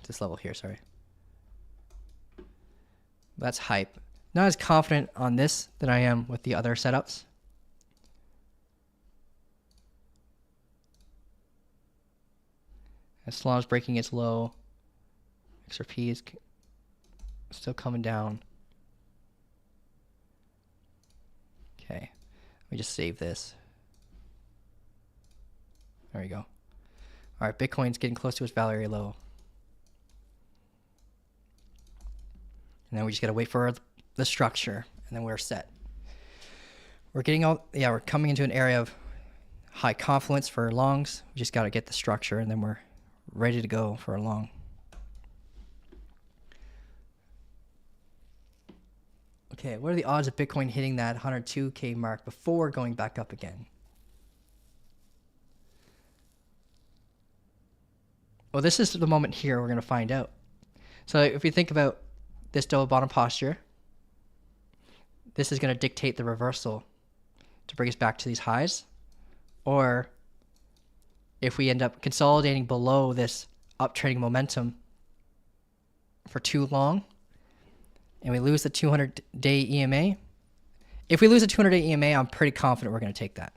this level here, sorry. That's hype. Not as confident on this than I am with the other setups. As Solana is breaking its low, XRP is still coming down. Okay, let me just save this. There we go. All right, Bitcoin's getting close to its value area low. And then we just gotta wait for the structure, and then we're set. We're coming into an area of high confluence for longs. We just gotta get the structure, and then we're ready to go for a long. Okay, what are the odds of Bitcoin hitting that 102K mark before going back up again? Well, this is the moment here we're going to find out. So if you think about this double bottom posture, this is going to dictate the reversal to bring us back to these highs. Or if we end up consolidating below this uptrending momentum for too long, and we lose the 200-day EMA. If we lose the 200-day EMA, I'm pretty confident we're going to take that.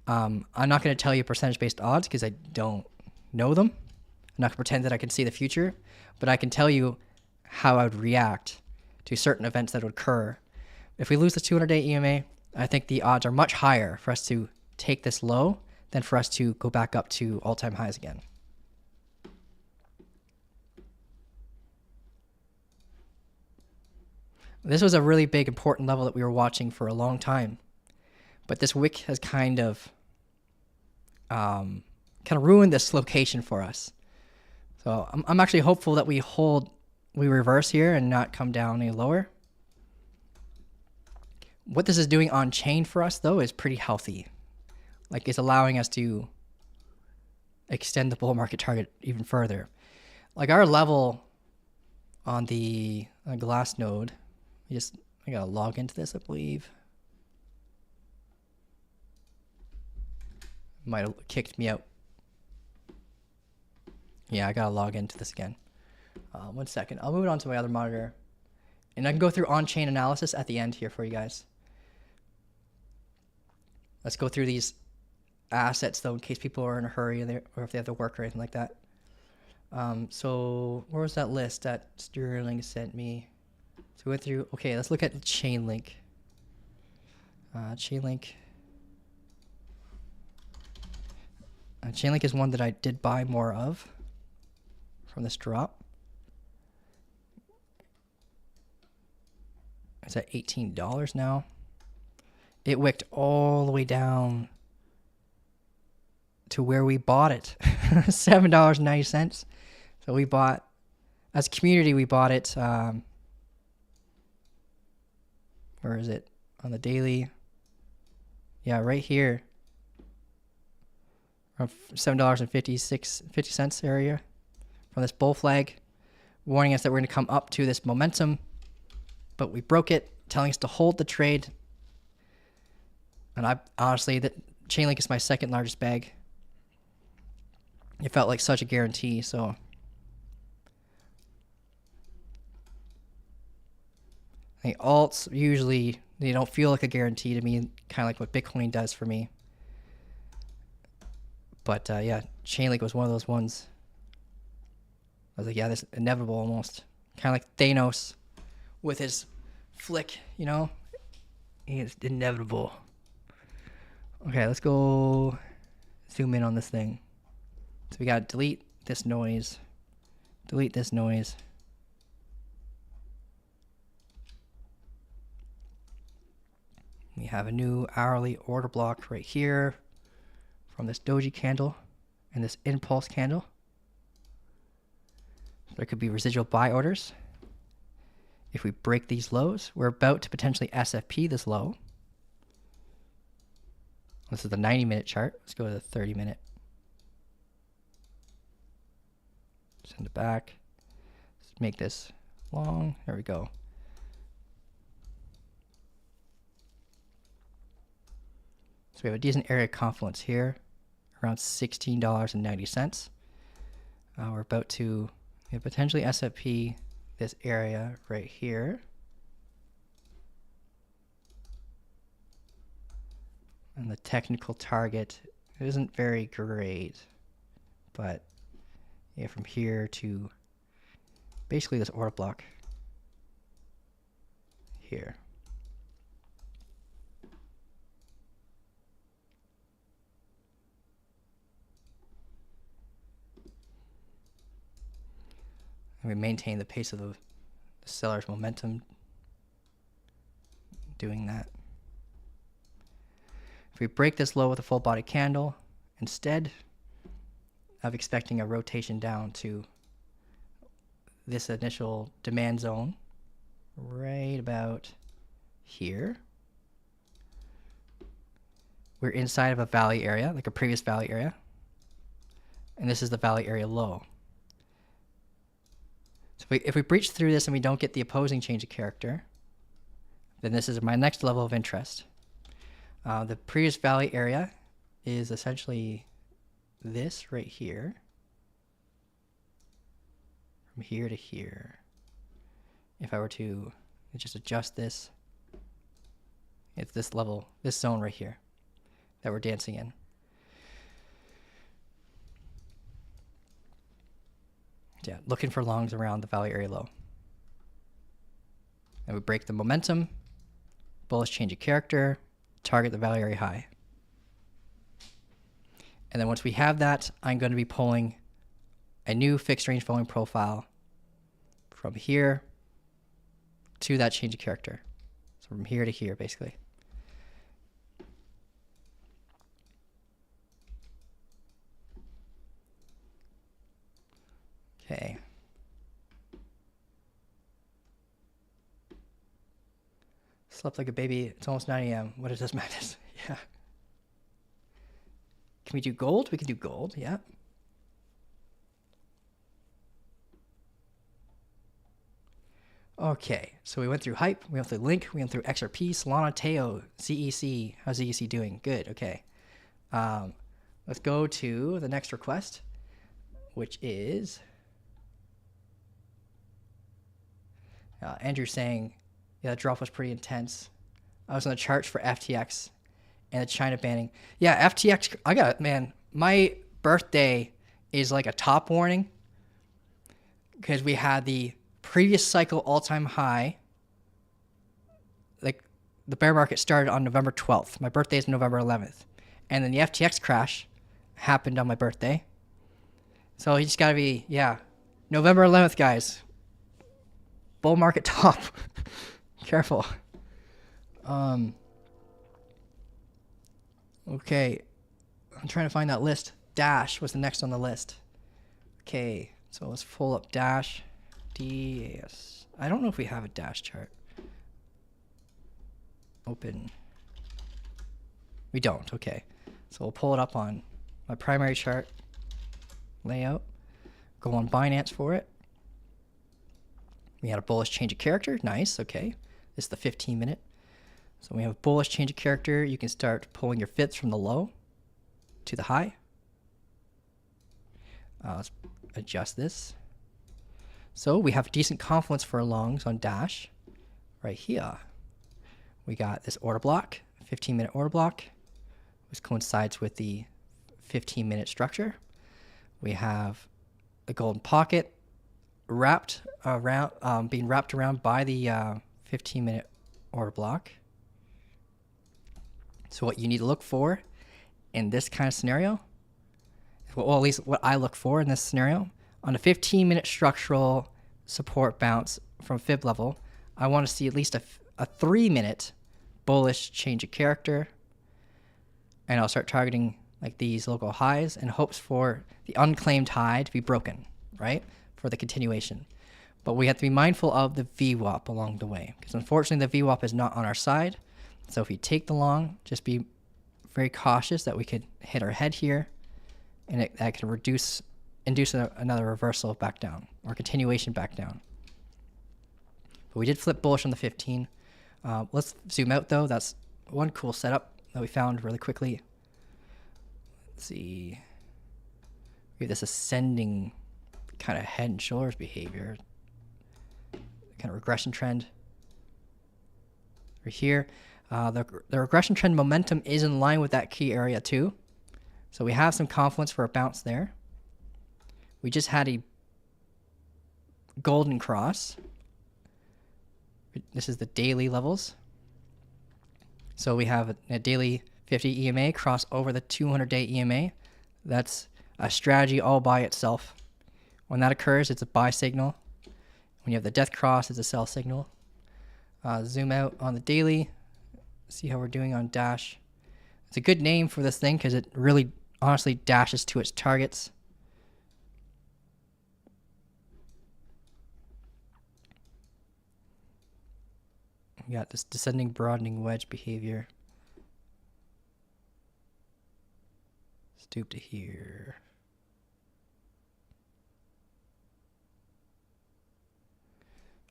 I'm not going to tell you percentage-based odds because I don't know them. I'm not going to pretend that I can see the future, but I can tell you how I would react to certain events that would occur. If we lose the 200-day EMA, I think the odds are much higher for us to take this low than for us to go back up to all-time highs again. This was a really big, important level that we were watching for a long time. But this wick has kind of ruined this location for us. So I'm actually hopeful that we reverse here and not come down any lower. What this is doing on chain for us, though, is pretty healthy. Like, it's allowing us to extend the bull market target even further. Like, our level on the glass node. I gotta log into this, I believe. Might have kicked me out. Yeah, I gotta log into this again. 1 second. I'll move it on to my other monitor. And I can go through on-chain analysis at the end here for you guys. Let's go through these assets though, in case people are in a hurry or if they have to work or anything like that. So where was that list that Sterling sent me? So we went through. Okay, let's look at the Chainlink. Chainlink. Chainlink is one that I did buy more of from this drop. It's at $18 now. It wicked all the way down to where we bought it, $7.90. So we bought, as a community, we bought it. Where is it? On the daily. Yeah, right here. Around $7.50 area from this bull flag, warning us that we're going to come up to this momentum, but we broke it, telling us to hold the trade. And I honestly, that Chainlink is my second largest bag. It felt like such a guarantee, so I think alts usually they don't feel like a guarantee to me, kind of like what Bitcoin does for me. But yeah, Chainlink was one of those ones. I was like, yeah, this is inevitable almost. Kind of like Thanos with his flick, you know? It's inevitable. Okay, let's go zoom in on this thing. So we got to delete this noise. Delete this noise. We have a new hourly order block right here from this doji candle and this impulse candle. There could be residual buy orders. If we break these lows, we're about to potentially SFP this low. This is the 90-minute chart. Let's go to the 30-minute. Send it back. Let's make this long. There we go. So we have a decent area of confluence here, around $16.90. We're about to potentially SFP this area right here. And the technical target isn't very great, but yeah, from here to basically this order block here. And we maintain the pace of the seller's momentum doing that. If we break this low with a full body candle, instead of expecting a rotation down to this initial demand zone, right about here, we're inside of a valley area, like a previous valley area, and this is the valley area low. So if we breach through this and we don't get the opposing change of character, then this is my next level of interest. The previous valley area is essentially this right here, from here to here. If I were to just adjust this, it's this level, this zone right here that we're dancing in. Yeah, looking for longs around the valley area low. And we break the momentum, bullish change of character, target the valley area high. And then once we have that, I'm going to be pulling a new fixed range following profile from here to that change of character. So from here to here, basically. Okay. Slept like a baby. It's almost 9 a.m. What is this madness? Yeah. Can we do gold? We can do gold, yeah. Okay, so we went through Hype, we went through Link, we went through XRP, Solana, Teo, ZEC. How's ZEC doing? Good, okay. Let's go to the next request, which is Andrew saying, yeah, that drop was pretty intense. I was on the charts for FTX and the China banning. Yeah, FTX, I got it, man. My birthday is like a top warning because we had the previous cycle all-time high. Like the bear market started on November 12th. My birthday is November 11th. And then the FTX crash happened on my birthday. So you just got to be, yeah, November 11th, guys. Bull market top. Careful. Okay. I'm trying to find that list. Dash was the next on the list. Okay. So let's pull up Dash. DAS. I don't know if we have a Dash chart. Open. We don't. Okay. So we'll pull it up on my primary chart layout. Go on Binance for it. We had a bullish change of character. Nice. Okay. This is the 15-minute. So we have a bullish change of character. You can start pulling your fits from the low to the high. Let's adjust this. So we have decent confluence for longs on Dash right here. We got this order block, 15-minute order block, which coincides with the 15-minute structure. We have the golden pocket wrapped around, being wrapped around by the 15-minute order block. So what you need to look for in this kind of scenario, well, at least what I look for in this scenario, on a 15-minute structural support bounce from fib level, I want to see at least a 3-minute bullish change of character. And I'll start targeting like these local highs in hopes for the unclaimed high to be broken, right? For the continuation. But we have to be mindful of the VWAP along the way, because unfortunately the VWAP is not on our side. So if we take the long, just be very cautious that we could hit our head here, and that could induce another reversal back down or continuation back down. But we did flip bullish on the 15. Let's zoom out though. That's one cool setup that we found really quickly. Let's see. We have this ascending kind of head and shoulders behavior, kind of regression trend. Right here, the regression trend momentum is in line with that key area too. So we have some confluence for a bounce there. We just had a golden cross. This is the daily levels. So we have a daily 50 EMA cross over the 200-day EMA. That's a strategy all by itself. When that occurs, it's a buy signal. When you have the death cross, it's a sell signal. Zoom out on the daily. See how we're doing on Dash. It's a good name for this thing because it really honestly dashes to its targets. We got this descending broadening wedge behavior. Stoop to here.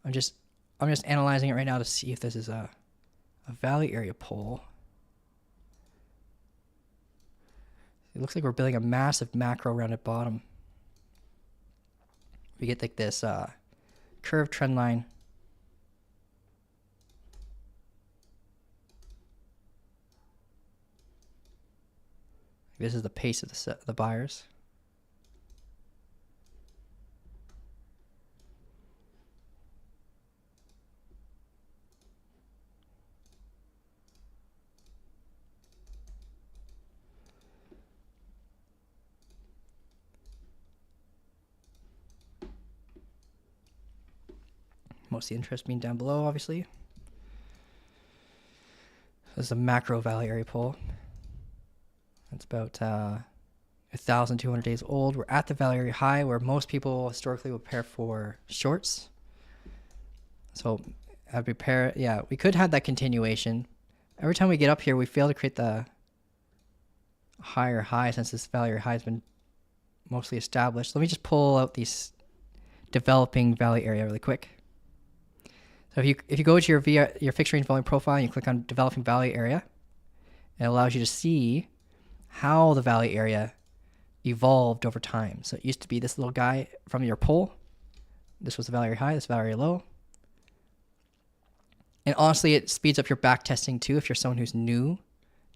I'm just analyzing it right now to see if this is a value area pull. It looks like we're building a massive macro rounded bottom. We get like this curved trend line. This is the pace of the buyers. Most of the interest being down below, obviously. This is a macro value area pull. It's about 1,200 days old. We're at the value area high where most people historically would prepare for shorts. So I'd prepare, yeah, we could have that continuation. Every time we get up here, we fail to create the higher high since this value area high has been mostly established. Let me just pull out these developing value area really quick. So if you go to your fixed range volume profile and you click on developing valley area, it allows you to see how the valley area evolved over time. So it used to be this little guy from your pole. This was the valley area high, this valley area low. And honestly, it speeds up your back testing too. If you're someone who's new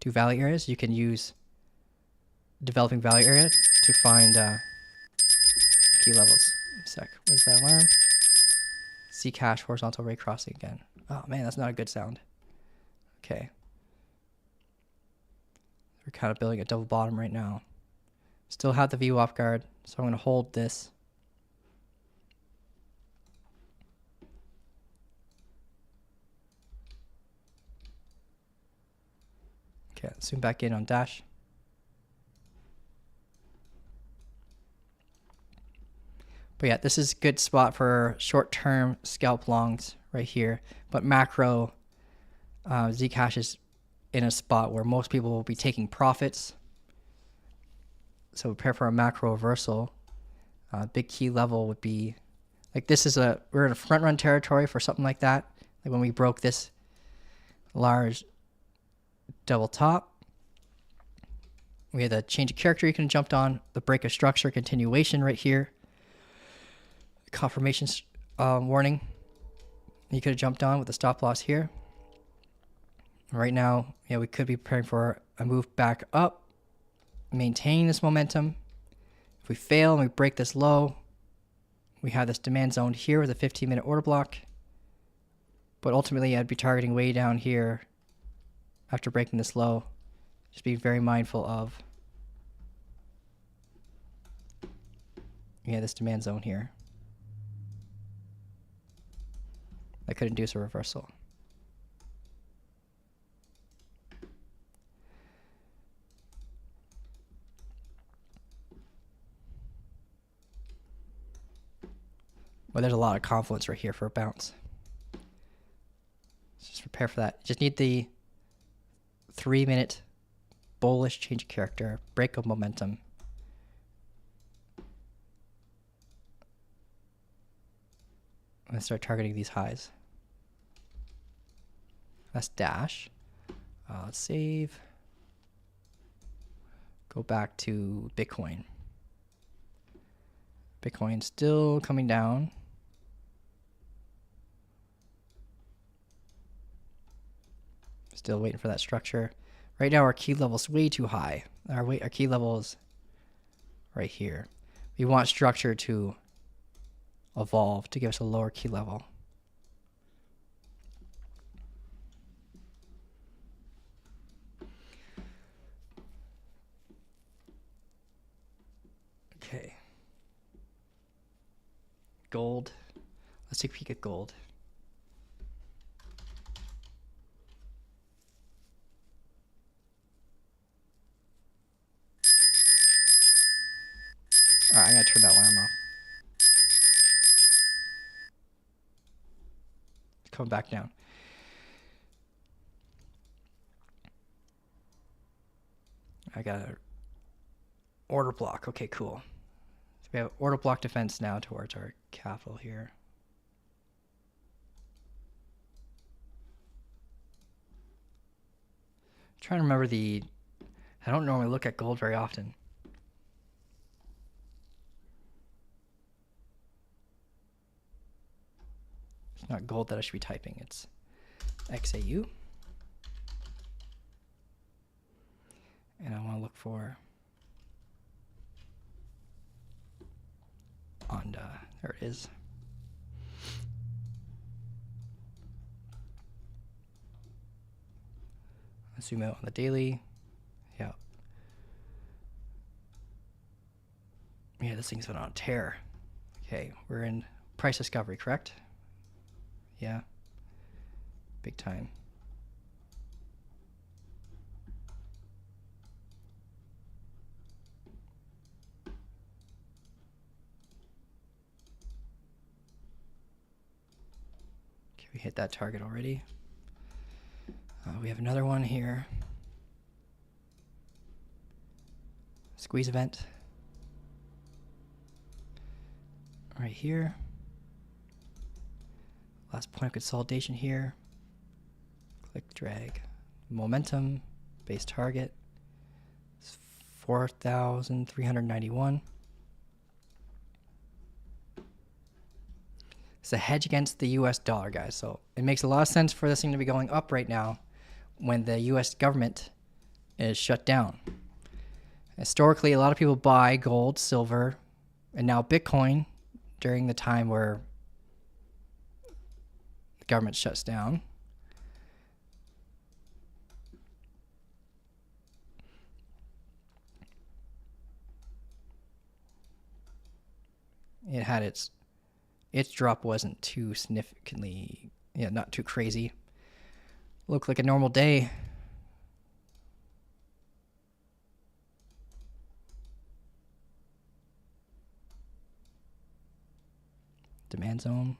to valley areas, you can use developing valley area to find key levels. A sec. What is that alarm? Zcash horizontal ray crossing again. Oh man, that's not a good sound. Okay. We're kind of building a double bottom right now. Still have the VWAP guard, so I'm going to hold this. Okay, let's zoom back in on Dash. But yeah, this is a good spot for short-term scalp longs right here. But macro, Zcash is in a spot where most people will be taking profits. So prepare for a macro reversal. Big key level would be, like we're in a front run territory for something like that. Like when we broke this large double top. We had the change of character you can have jumped on, the break of structure continuation right here. Confirmation warning you could have jumped on with the stop loss here. Right now, yeah, we could be preparing for a move back up, maintain this momentum. If we fail and we break this low, we have this demand zone here with a 15-minute order block. But ultimately, I'd be targeting way down here after breaking this low. Just be very mindful of this demand zone here. That could induce a reversal. But there's a lot of confluence right here for a bounce. Let's just prepare for that. Just need the 3-minute bullish change of character, break of momentum. I'm going to start targeting these highs. That's Dash. Let's save. Go back to Bitcoin. Bitcoin still coming down. Still waiting for that structure. Right now our key level is way too high. Our key level is right here. We want structure to evolve to give us a lower key level. Okay. Gold. Let's take a peek at gold. All right, I'm gonna turn that alarm off. Come back down. I got an order block. Okay, cool. So we have order block defense now towards our capital here. I'm trying to remember I don't normally look at gold very often. It's not gold that I should be typing, it's XAU. And I want to look for Onda. There it is. Let's zoom out on the daily. Yeah. Yeah, this thing's been on a tear. Okay, we're in price discovery, correct? Yeah. Big time. Okay, we hit that target already. We have another one here. Squeeze event. Right here. Last point of consolidation here. Click, drag. Momentum, base target. It's 4,391. It's a hedge against the US dollar, guys. So it makes a lot of sense for this thing to be going up right now when the US government is shut down. Historically, a lot of people buy gold, silver, and now Bitcoin during the time where the government shuts down. It had its drop wasn't too significantly, not too crazy. Looked like a normal day. Demand zone.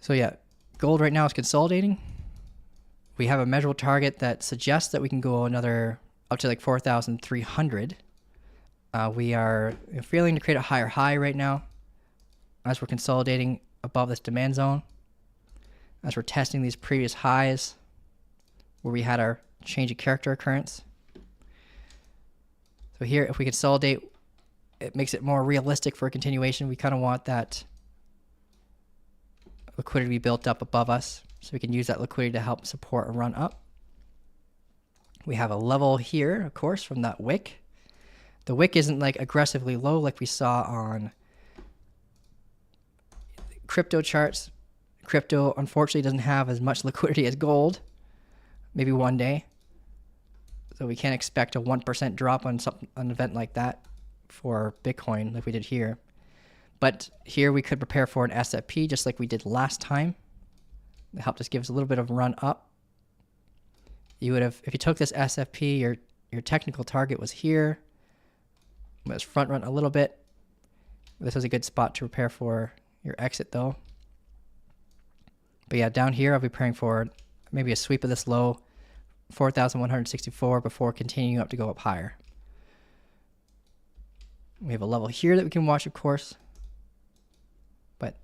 So yeah, gold right now is consolidating. We have a measurable target that suggests that we can go another up to like 4,300. We are failing to create a higher high right now as we're consolidating above this demand zone, as we're testing these previous highs where we had our change of character occurrence. So here, if we consolidate, it makes it more realistic for a continuation. We kind of want that liquidity to be built up above us, so we can use that liquidity to help support a run up. We have a level here, of course, from that wick. The wick isn't like aggressively low like we saw on crypto charts. Crypto, unfortunately, doesn't have as much liquidity as gold. Maybe one day. So we can't expect a 1% drop on an event like that for Bitcoin like we did here. But here we could prepare for an SFP just like we did last time. It helped us give us a little bit of run up. You would have, if you took this SFP, your technical target was here. Let's front run a little bit. This was a good spot to prepare for your exit though. But yeah, down here I'll be preparing for maybe a sweep of this low, 4,164, before continuing up to go up higher. We have a level here that we can watch, of course. But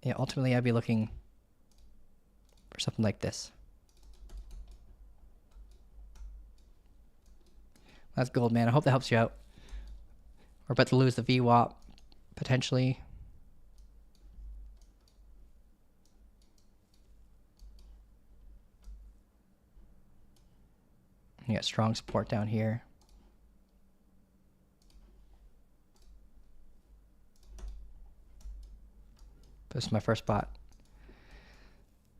yeah, ultimately I'd be looking for something like this. That's gold, man. I hope that helps you out. We're about to lose the VWAP, potentially. You got strong support down here. This is my first spot.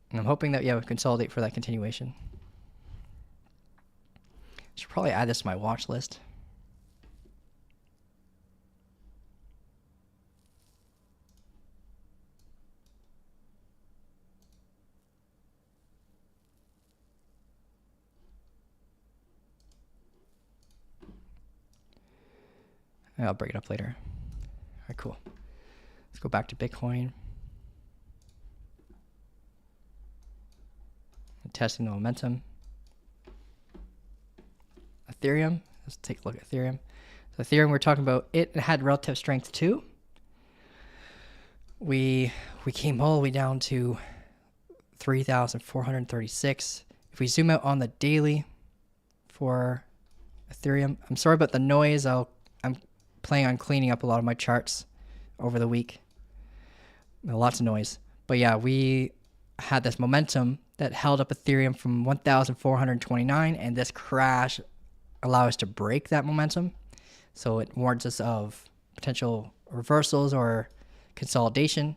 And I'm hoping that, yeah, we consolidate for that continuation. Should probably add this to my watch list. I'll break it up later. All right, cool. Let's go back to Bitcoin. Testing the momentum. Ethereum. Let's take a look at Ethereum. So Ethereum, we're talking about, it had relative strength too. We came all the way down to 3,436. If we zoom out on the daily for Ethereum, I'm sorry about the noise. I'm planning on cleaning up a lot of my charts over the week. Lots of noise. But yeah, we had this momentum that held up Ethereum from 1,429, and this crash allowed us to break that momentum. So it warns us of potential reversals or consolidation.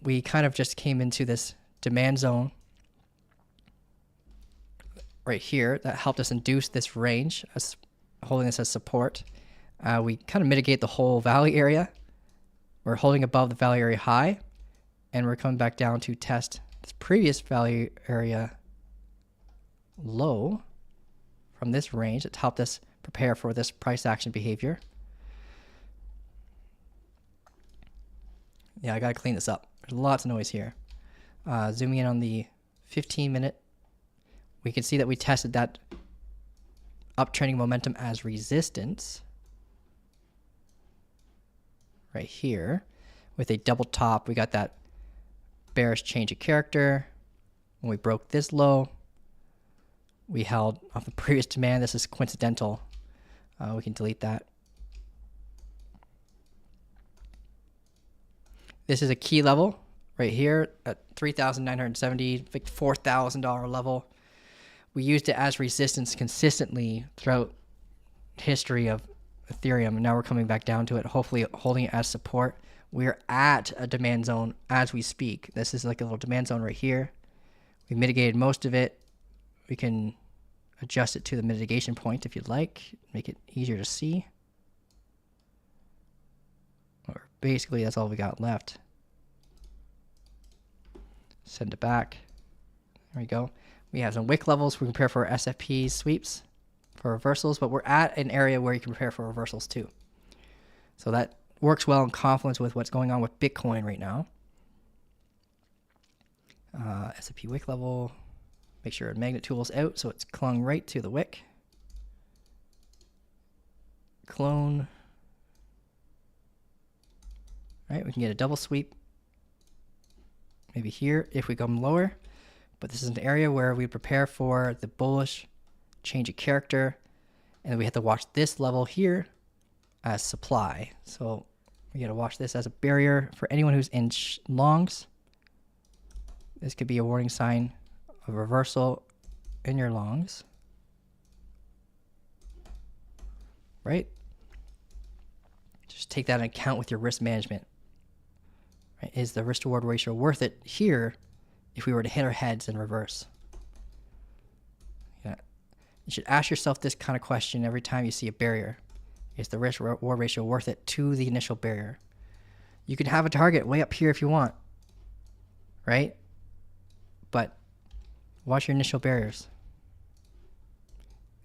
We kind of just came into this demand zone right here that helped us induce this range, as holding this as support. We kind of mitigate the whole valley area. We're holding above the valley area high, and we're coming back down to test this previous valley area low from this range. It's helped us prepare for this price action behavior. Yeah, I gotta clean this up. There's lots of noise here. Zooming in on the 15-minute, we can see that we tested that uptrending momentum as resistance right here with a double top. We got that bearish change of character. When we broke this low, we held off the previous demand. This is coincidental. We can delete that. This is a key level right here at 3,970, like $4,000 level. We used it as resistance consistently throughout history of Ethereum, and now we're coming back down to it, hopefully holding it as support. We're at a demand zone as we speak. This is like a little demand zone right here. We mitigated most of it. We can adjust it to the mitigation point if you'd like, make it easier to see. Or basically that's all we got left. Send it back. There we go. We have some wick levels. We can prepare for SFP sweeps for reversals, but we're at an area where you can prepare for reversals too. So that works well in confluence with what's going on with Bitcoin right now. SFP wick level. Make sure magnet tool's out so it's clung right to the wick. Clone. All right, we can get a double sweep. Maybe here if we come lower. But this is an area where we prepare for the bullish change of character. And we have to watch this level here as supply. So we got to watch this as a barrier for anyone who's in longs. This could be a warning sign of reversal in your longs. Right? Just take that into account with your risk management. Right? Is the risk to reward ratio worth it here if we were to hit our heads in reverse? Yeah. You should ask yourself this kind of question every time you see a barrier. Is the risk reward ratio worth it to the initial barrier? You can have a target way up here if you want, right? But watch your initial barriers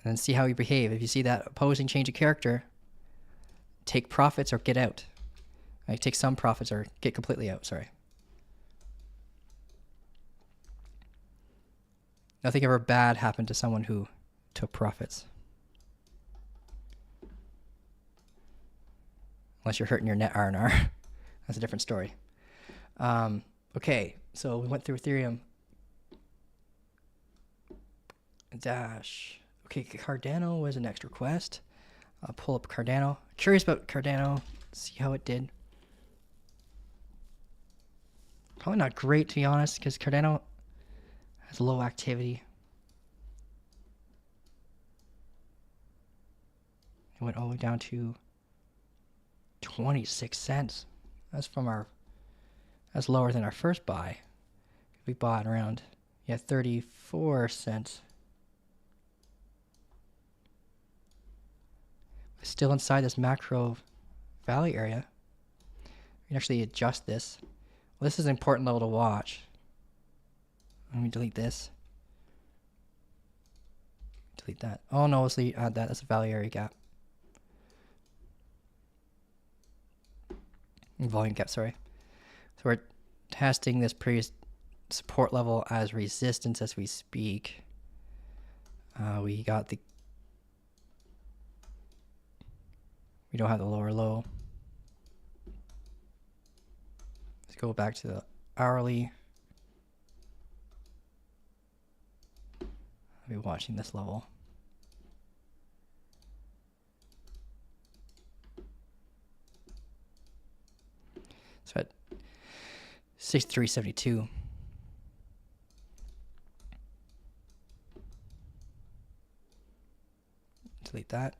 and then see how you behave. If you see that opposing change of character, take profits or get out. Like take some profits or get completely out, sorry. Nothing ever bad happened to someone who took profits. Unless you're hurting your net R&R. That's a different story. Okay, so we went through Ethereum. Dash. Okay, Cardano was a next request. I'll pull up Cardano. Curious about Cardano. See how it did. Probably not great, to be honest, because Cardano has low activity. It went all the way down to 26 cents. That's lower than our first buy. We bought around 34 cents. It's still inside this macro valley area. We can actually adjust this. Well, this is an important level to watch. Let me delete this. Delete that. Oh no, let's add that. That's a value area gap. Volume gap, sorry. So we're testing this previous support level as resistance as we speak. We got the... We don't have the lower low. Let's go back to the hourly. I'll be watching this level. So at 63.72. Delete that.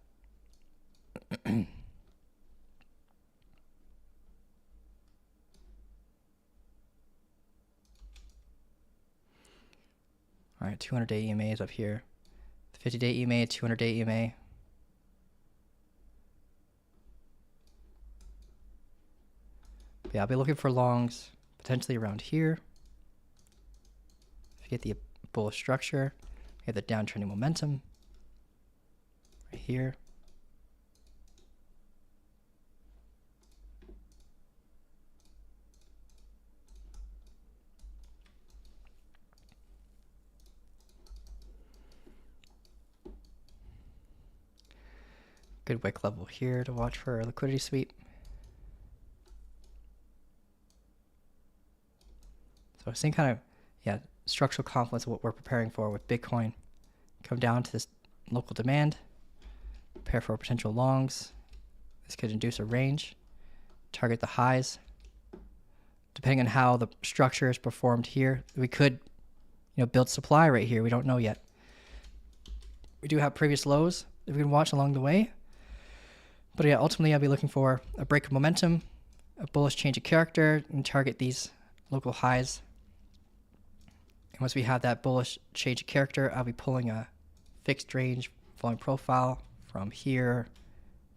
All right, 200-day EMA is up here. The 50-day EMA, 200-day EMA. But yeah, I'll be looking for longs potentially around here. If you get the bullish structure, you have the downtrending momentum right here. good wick level here to watch for a liquidity sweep. So same kind of, yeah, structural confluence of what we're preparing for with Bitcoin. Come down to this local demand, prepare for potential longs. This could induce a range, target the highs. Depending on how the structure is performed here, we could, build supply right here. We don't know yet. We do have previous lows that we can watch along the way. But yeah, ultimately I'll be looking for a break of momentum, a bullish change of character, and target these local highs. And once we have that bullish change of character, I'll be pulling a fixed range volume profile from here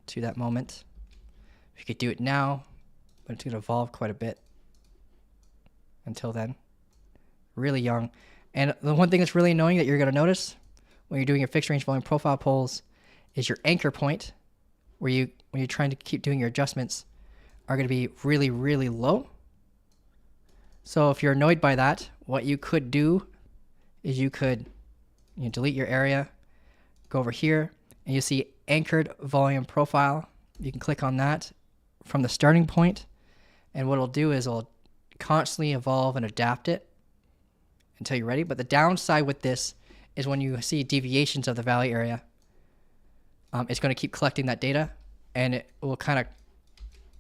to that moment. We could do it now, but it's going to evolve quite a bit until then. Really young. And the one thing that's really annoying that you're going to notice when you're doing your fixed range volume profile pulls is your anchor point, where when you're trying to keep doing your adjustments, are going to be really, really low. So if you're annoyed by that, what you could do is you could delete your area, go over here, and you see anchored volume profile. You can click on that from the starting point, and what it'll do is it'll constantly evolve and adapt it until you're ready. But the downside with this is when you see deviations of the value area, it's going to keep collecting that data, and it will kind of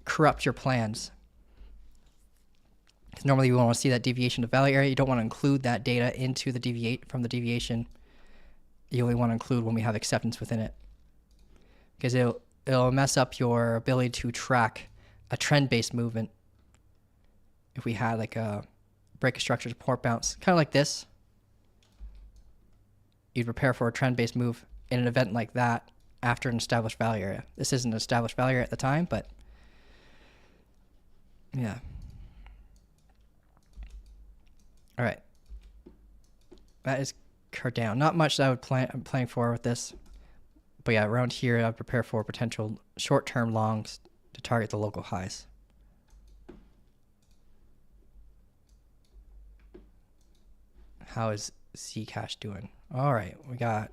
corrupt your plans. Because normally you want to see that deviation of value area. You don't want to include that data into the deviation. You only want to include when we have acceptance within it, because it'll mess up your ability to track a trend-based movement. If we had like a break of structure support bounce, kind of like this, you'd prepare for a trend-based move in an event like that after an established value area. This isn't an established value area at the time, but yeah. All right. That is Cardano. Not much that I'm planning for with this. But yeah, around here, I'd prepare for potential short-term longs to target the local highs. How is Zcash doing? All right, we got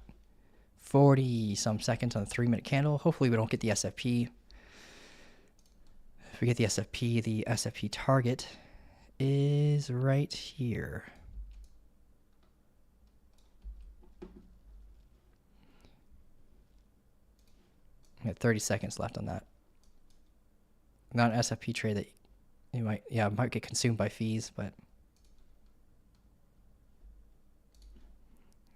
40 some seconds on the 3-minute candle. Hopefully we don't get the SFP. If we get the SFP target is right here. We have 30 seconds left on that. Not an SFP trade that you might get consumed by fees, but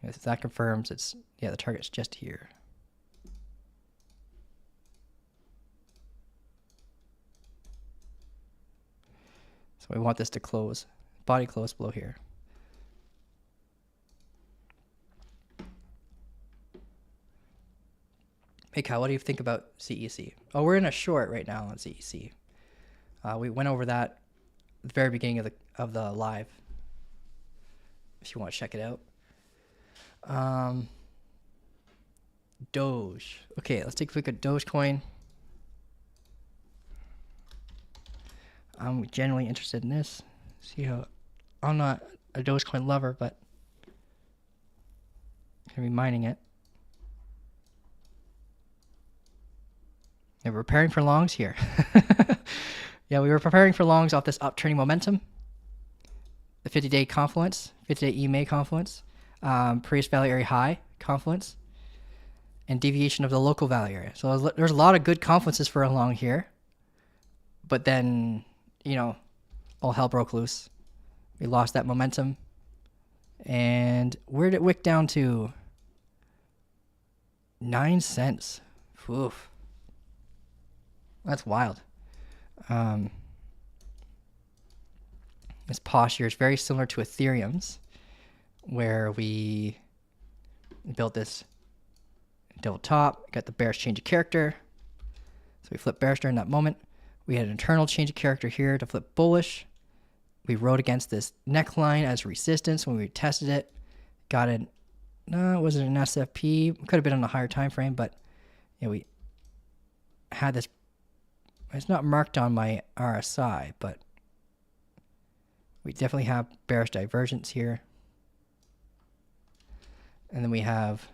if that confirms, the target's just here. So we want this to close, body close below here. Hey Kyle, what do you think about CEC? Oh, we're in a short right now on CEC. We went over that at the very beginning of the live. If you want to check it out. Doge. Okay, let's take a look at Dogecoin. I'm generally interested in this. See how I'm not a Dogecoin lover, but I'm gonna be mining it. Yeah, we're preparing for longs here. Yeah, we were preparing for longs off this upturning momentum. The 50-day confluence, 50-day EMA confluence, previous value area high confluence, and deviation of the local value area. So there's a lot of good confluences for a long here. But then, all hell broke loose. We lost that momentum. And where did it wick down to? 9 cents. Oof. That's wild. This posture is very similar to Ethereum's, where we built this double top, got the bearish change of character. So we flipped bearish during that moment. We had an internal change of character here to flip bullish. We rode against this neckline as resistance when we tested it. Got it. No, it wasn't an SFP. Could have been on a higher time frame, but we had this. It's not marked on my RSI, but we definitely have bearish divergence here. And then we have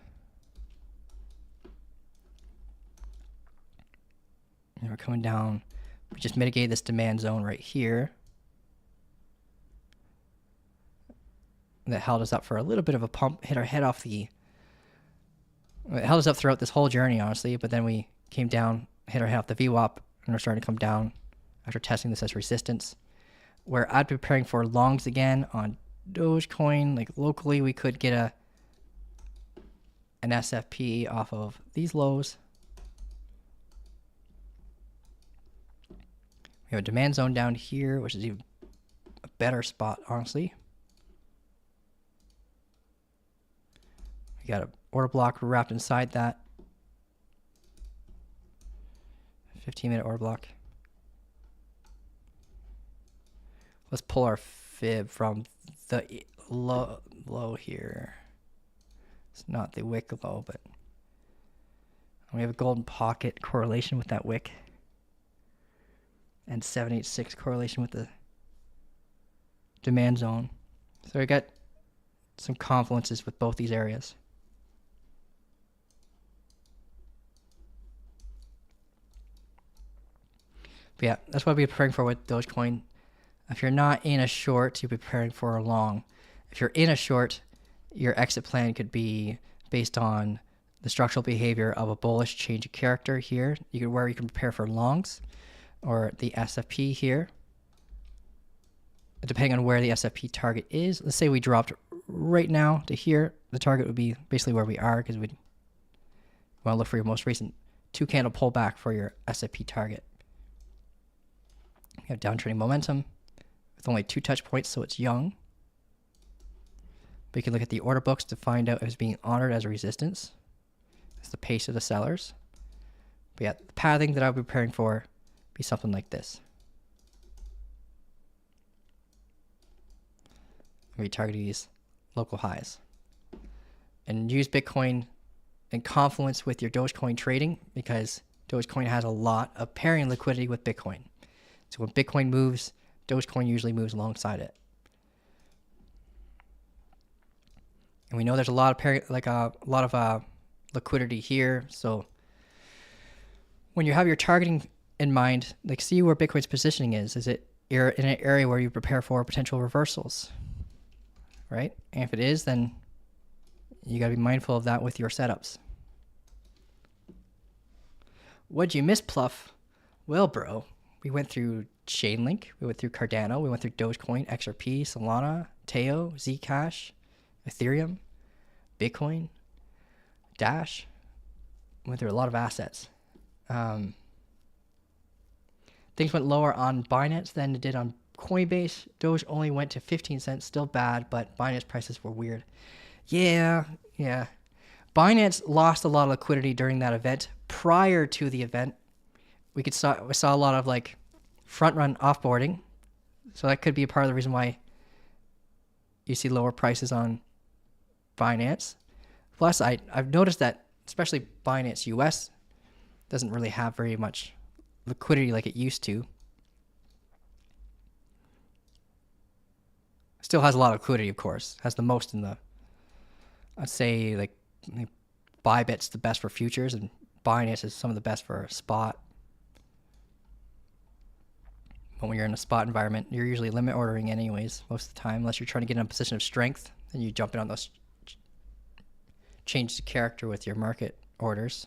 And we're coming down. We just mitigated this demand zone right here. That held us up for a little bit of a pump, hit our head off the... It held us up throughout this whole journey, honestly, but then we came down, hit our head off the VWAP, and we're starting to come down after testing this as resistance. Where I'd be preparing for longs again on Dogecoin. Like locally, we could get an SFP off of these lows. We have a demand zone down here, which is even a better spot, honestly. We got an order block wrapped inside that. 15-minute order block. Let's pull our fib from the low here. It's not the wick low, but we have a golden pocket correlation with that wick. And 786 correlation with the demand zone. So we got some confluences with both these areas. But yeah, that's what we're preparing for with Dogecoin. If you're not in a short, you'll be preparing for a long. If you're in a short, your exit plan could be based on the structural behavior of a bullish change of character here. Where you can prepare for longs, or the SFP here. Depending on where the SFP target is. Let's say we dropped right now to here. The target would be basically where we are, because we'd want to look for your most recent 2-candle pullback for your SFP target. We have downtrending momentum with only 2 touch points, so it's young. We can look at the order books to find out if it's being honored as a resistance. That's the pace of the sellers. But yeah, the pathing that I'll be preparing for be something like this. We target these local highs. And use Bitcoin in confluence with your Dogecoin trading, because Dogecoin has a lot of pairing liquidity with Bitcoin. So when Bitcoin moves, Dogecoin usually moves alongside it. And we know there's a lot of liquidity here. So when you have your targeting in mind, like see where Bitcoin's positioning is. Is it in an area where you prepare for potential reversals, right? And if it is, then you got to be mindful of that with your setups. What'd you miss, Pluff? Well, bro, we went through Chainlink, we went through Cardano, we went through Dogecoin, XRP, Solana, Teo, Zcash, Ethereum, Bitcoin, Dash. Went through a lot of assets. Things went lower on Binance than it did on Coinbase. Doge only went to 15 cents, still bad, but Binance prices were weird. Yeah. Binance lost a lot of liquidity during that event. Prior to the event, we saw a lot of like front run offboarding. So that could be a part of the reason why you see lower prices on Binance. Plus, I've noticed that especially Binance US doesn't really have very much liquidity like it used to. Still has a lot of liquidity, of course. Has the most in the, I'd say like Bybit's the best for futures, and Binance is some of the best for spot. But when you're in a spot environment, you're usually limit ordering anyways, most of the time, unless you're trying to get in a position of strength, then you jump in on those change the character with your market orders.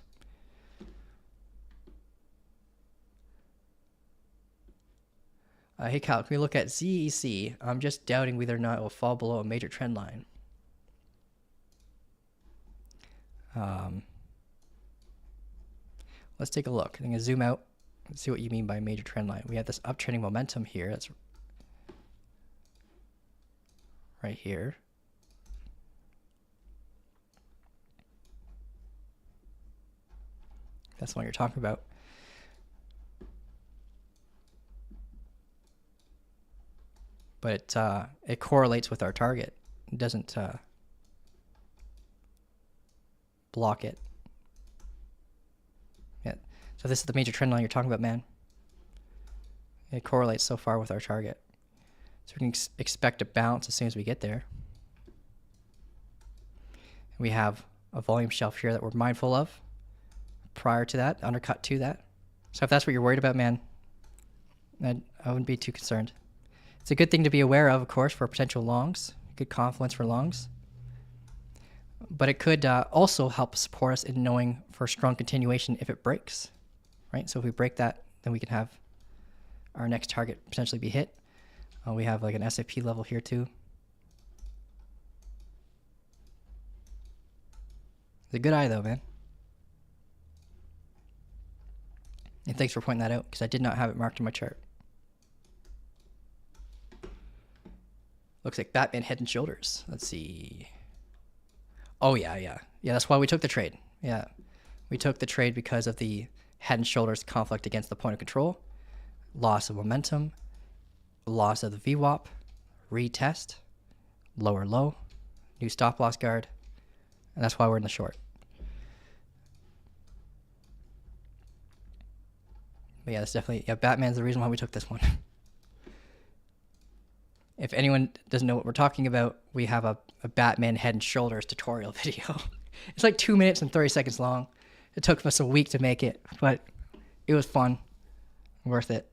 Hey Cal, can we look at ZEC? I'm just doubting whether or not it will fall below a major trend line. Let's take a look. I'm going to zoom out and see what you mean by major trend line. We have this uptrending momentum here. That's right here. That's the one you're talking about. But it correlates with our target. It doesn't block it. Yeah. So this is the major trend line you're talking about, man. It correlates so far with our target. So we can expect a bounce as soon as we get there. We have a volume shelf here that we're mindful of. Prior to that, undercut to that. So if that's what you're worried about, man, I wouldn't be too concerned. It's a good thing to be aware of course, for potential longs. Good confluence for longs. But it could also help support us in knowing for strong continuation if it breaks, right? So if we break that, then we can have our next target potentially be hit. We have like an SFP level here too. It's a good eye though, man. And thanks for pointing that out because I did not have it marked in my chart. Looks like Batman Head and Shoulders. Let's see. Oh, yeah. Yeah, that's why we took the trade. Yeah. We took the trade because of the Head and Shoulders conflict against the point of control, loss of momentum, loss of the VWAP, retest, lower low, new stop loss guard, and that's why we're in the short. But yeah, that's definitely, Batman's the reason why we took this one. If anyone doesn't know what we're talking about, we have a Batman Head and Shoulders tutorial video. It's like 2 minutes and 30 seconds long. It took us a week to make it, but it was fun. Worth it.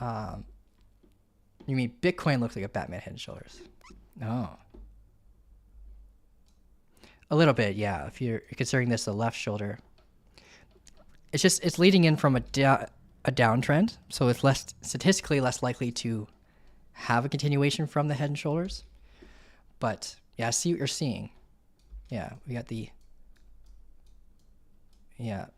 You mean Bitcoin looks like a Batman Head and Shoulders? Oh. A little bit, yeah. If you're considering this the left shoulder. It's leading in from a downtrend, so it's statistically less likely to have a continuation from the Head and Shoulders. But yeah, I see what you're seeing. Yeah, we got the I'm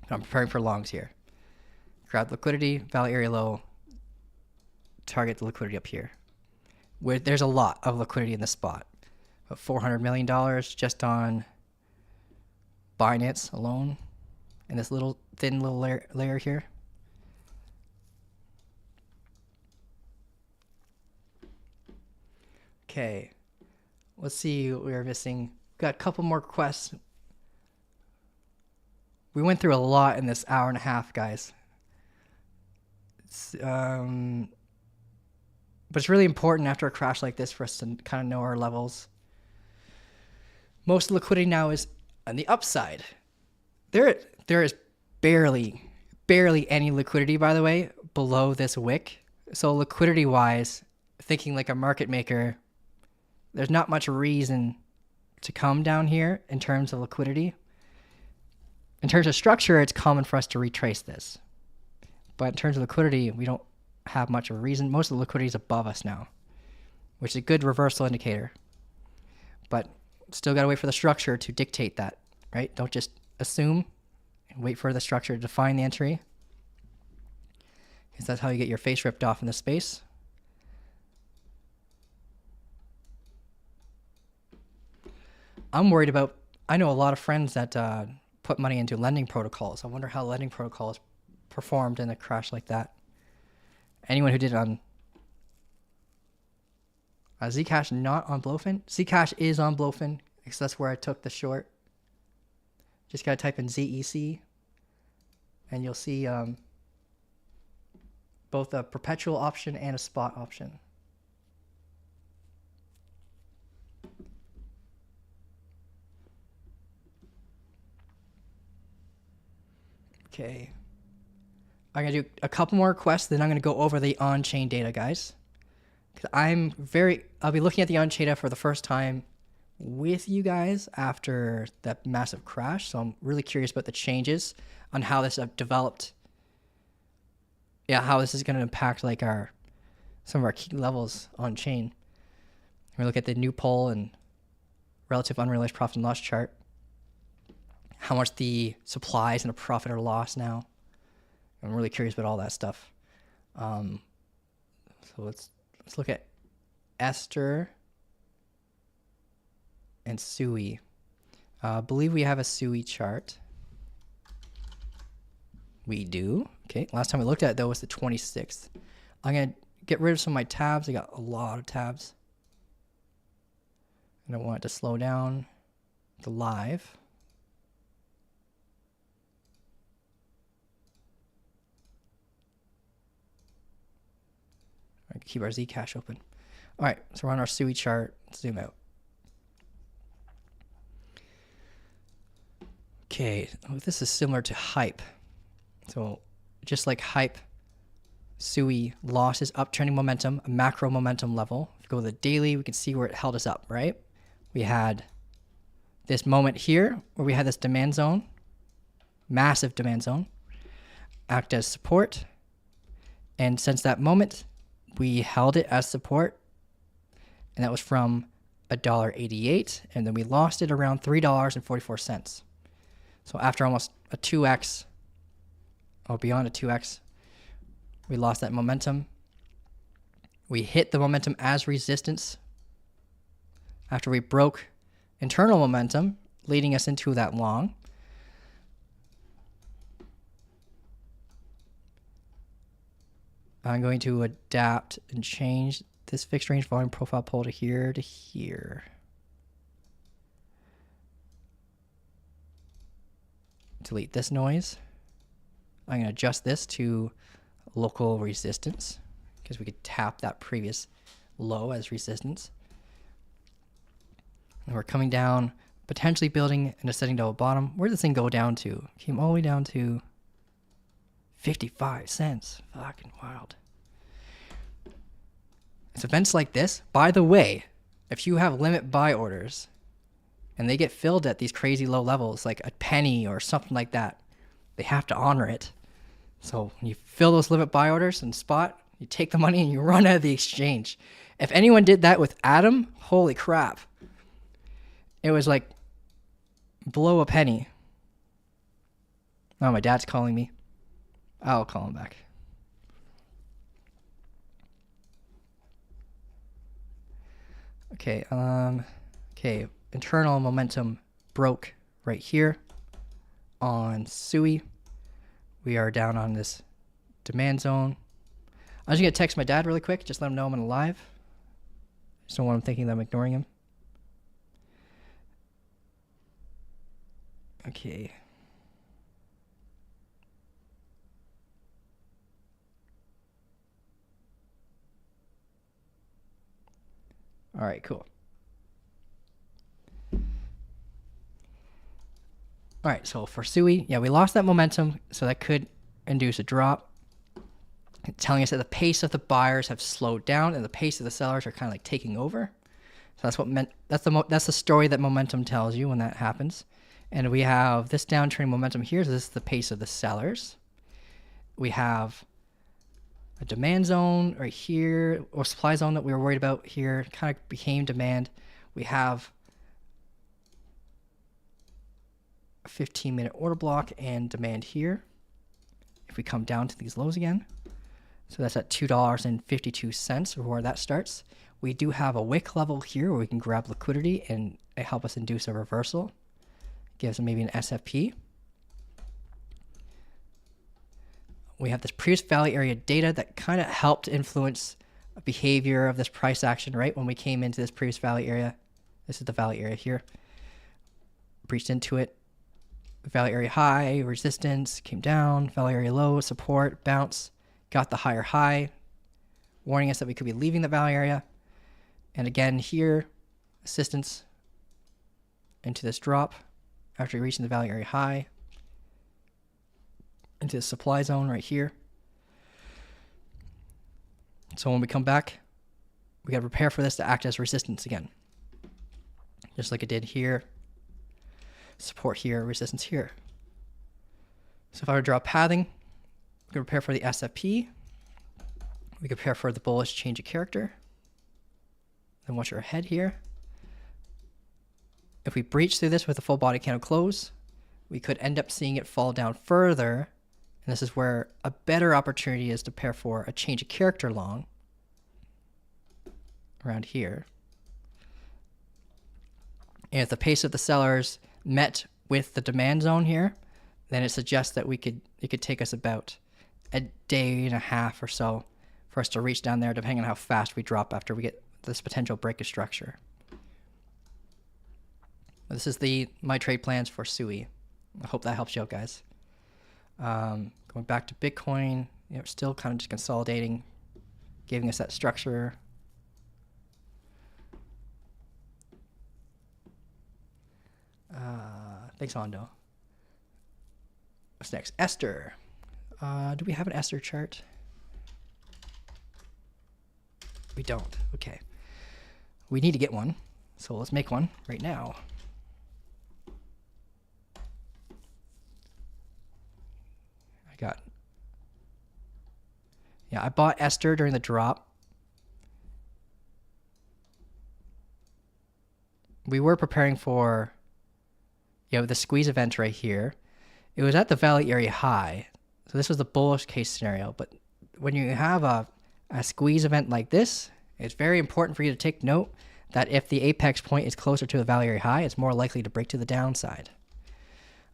preparing for longs here. Grab liquidity, value area low, target the liquidity up here. Where there's a lot of liquidity in the spot. About $400 million just on Binance alone in this little thin little layer here. Okay, let's see what we're missing. Got a couple more quests. We went through a lot in this hour and a half, guys. But it's really important after a crash like this for us to kind of know our levels. Most liquidity now is on the upside. There is barely any liquidity, by the way, below this wick. So liquidity-wise, thinking like a market maker, there's not much reason to come down here in terms of liquidity. In terms of structure, it's common for us to retrace this. But in terms of liquidity, we don't have much of a reason. Most of the liquidity is above us now, which is a good reversal indicator. But still got to wait for the structure to dictate that, right? Don't just assume and wait for the structure to define the entry, because that's how you get your face ripped off in the space. I'm worried about, I know a lot of friends that put money into lending protocols. I wonder how lending protocols performed in a crash like that. Anyone who did it on Zcash, not on Blowfin. Zcash is on Blowfin because that's where I took the short. Just gotta type in ZEC and you'll see both a perpetual option and a spot option. Okay. I'm going to do a couple more quests, then I'm going to go over the on-chain data, guys. Because I'll be looking at the on-chain data for the first time with you guys after that massive crash. So I'm really curious about the changes on how this have developed. Yeah, how this is going to impact like some of our key levels on-chain. We look at the new poll and relative unrealized profit and loss chart. How much the supply is in a profit or loss now. I'm really curious about all that stuff. So let's look at Esther and Sui. I believe we have a Sui chart. We do. Okay, last time we looked at it though was the 26th. I'm gonna get rid of some of my tabs. I got a lot of tabs. I don't want it to slow down the live. I can keep our Zcash open. All right, so we're on our SUI chart. Let's zoom out. Okay, this is similar to Hype. So just like Hype, SUI lost its uptrending momentum, a macro momentum level. If we go to the daily, we can see where it held us up, right? We had this moment here where we had this demand zone, massive demand zone, act as support. And since that moment, we held it as support. And that was from $1.88. And then we lost it around $3.44. So after almost a 2x, or beyond a 2x, we lost that momentum. We hit the momentum as resistance after we broke internal momentum, leading us into that long. I'm going to adapt and change this fixed range volume profile pull to here to here. Delete this noise. I'm going to adjust this to local resistance because we could tap that previous low as resistance. And we're coming down, potentially building an ascending double bottom. Where did this thing go down to? Came all the way down to 55 cents. Fucking wild. It's events like this. By the way, if you have limit buy orders and they get filled at these crazy low levels, like a penny or something like that, they have to honor it. So when you fill those limit buy orders in spot, you take the money and you run out of the exchange. If anyone did that with Atom, holy crap. It was like below a penny. Oh, my dad's calling me. I'll call him back. Okay, okay, internal momentum broke right here on SUI. We are down on this demand zone. I'm just gonna text my dad really quick, just let him know I'm alive. Just don't want him thinking that I'm ignoring him. Okay. All right, cool. All right, so for SUI, yeah, we lost that momentum, so that could induce a drop. It's telling us that the pace of the buyers have slowed down and the pace of the sellers are kind of like taking over. So that's what meant. That's the story that momentum tells you when that happens. And we have this downtrending momentum here. So this is the pace of the sellers. We have a demand zone right here, or supply zone that we were worried about here. Kind of became demand. We have a 15-minute order block and demand here. If we come down to these lows again, so that's at $2.52 or where that starts. We do have a wick level here where we can grab liquidity and help us induce a reversal. Gives maybe an SFP. We have this previous value area data that kind of helped influence behavior of this price action, right? When we came into this previous value area, this is the value area here, breached into it, value area high, resistance, came down, value area low, support, bounce, got the higher high, warning us that we could be leaving the value area. And again here, assistance into this drop after reaching the value area high, into the supply zone right here. So when we come back, we got to prepare for this to act as resistance again. Just like it did here. Support here, resistance here. So if I were to draw pathing, we can prepare for the SFP. We can prepare for the bullish change of character. Then watch our head here. If we breach through this with a full body candle close, we could end up seeing it fall down further. And this is where a better opportunity is to prepare for a change of character long around here. And if the pace of the sellers met with the demand zone here, then it suggests that it could take us about a day and a half or so for us to reach down there, depending on how fast we drop after we get this potential breakage structure. This is my trade plans for SUI. I hope that helps you out, guys. Going back to Bitcoin, still kind of just consolidating. giving us that structure. Thanks, Hondo. What's next? Esther. Do we have an Esther chart? We don't. Okay. We need to get one. So let's make one right now. I bought Esther during the drop. We were preparing for, the squeeze event right here. It was at the Valley Area High. So this was the bullish case scenario. But when you have a squeeze event like this, it's very important for you to take note that if the apex point is closer to the Valley Area High, it's more likely to break to the downside.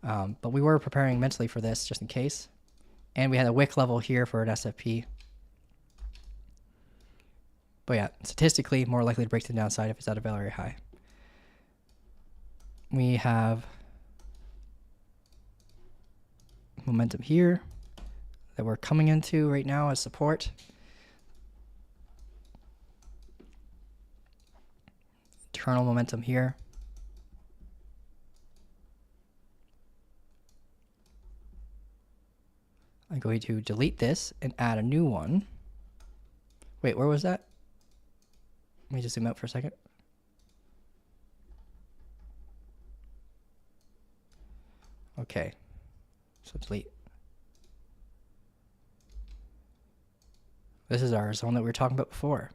But we were preparing mentally for this just in case. And we had a wick level here for an SFP. But yeah, statistically, more likely to break to the downside if it's at a Valley Area High. We have momentum here that we're coming into right now as support. Internal momentum here. I'm going to delete this and add a new one. Wait, where was that? Let me just zoom out for a second. Okay, so delete. This is our zone that we were talking about before.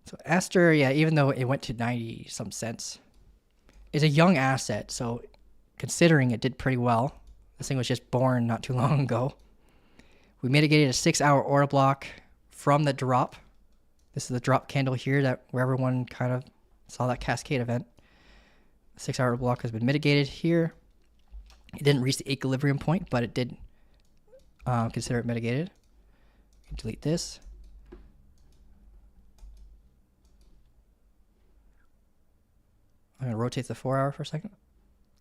So Esther, even though it went to 90 some cents, is a young asset. So considering it did pretty well, this thing was just born not too long ago. We mitigated a 6-hour order block from the drop. This is the drop candle here where everyone kind of saw that cascade event. The 6-hour block has been mitigated here. It didn't reach the equilibrium point, but it did consider it mitigated. Delete this. I'm going to rotate to the 4-hour for a second.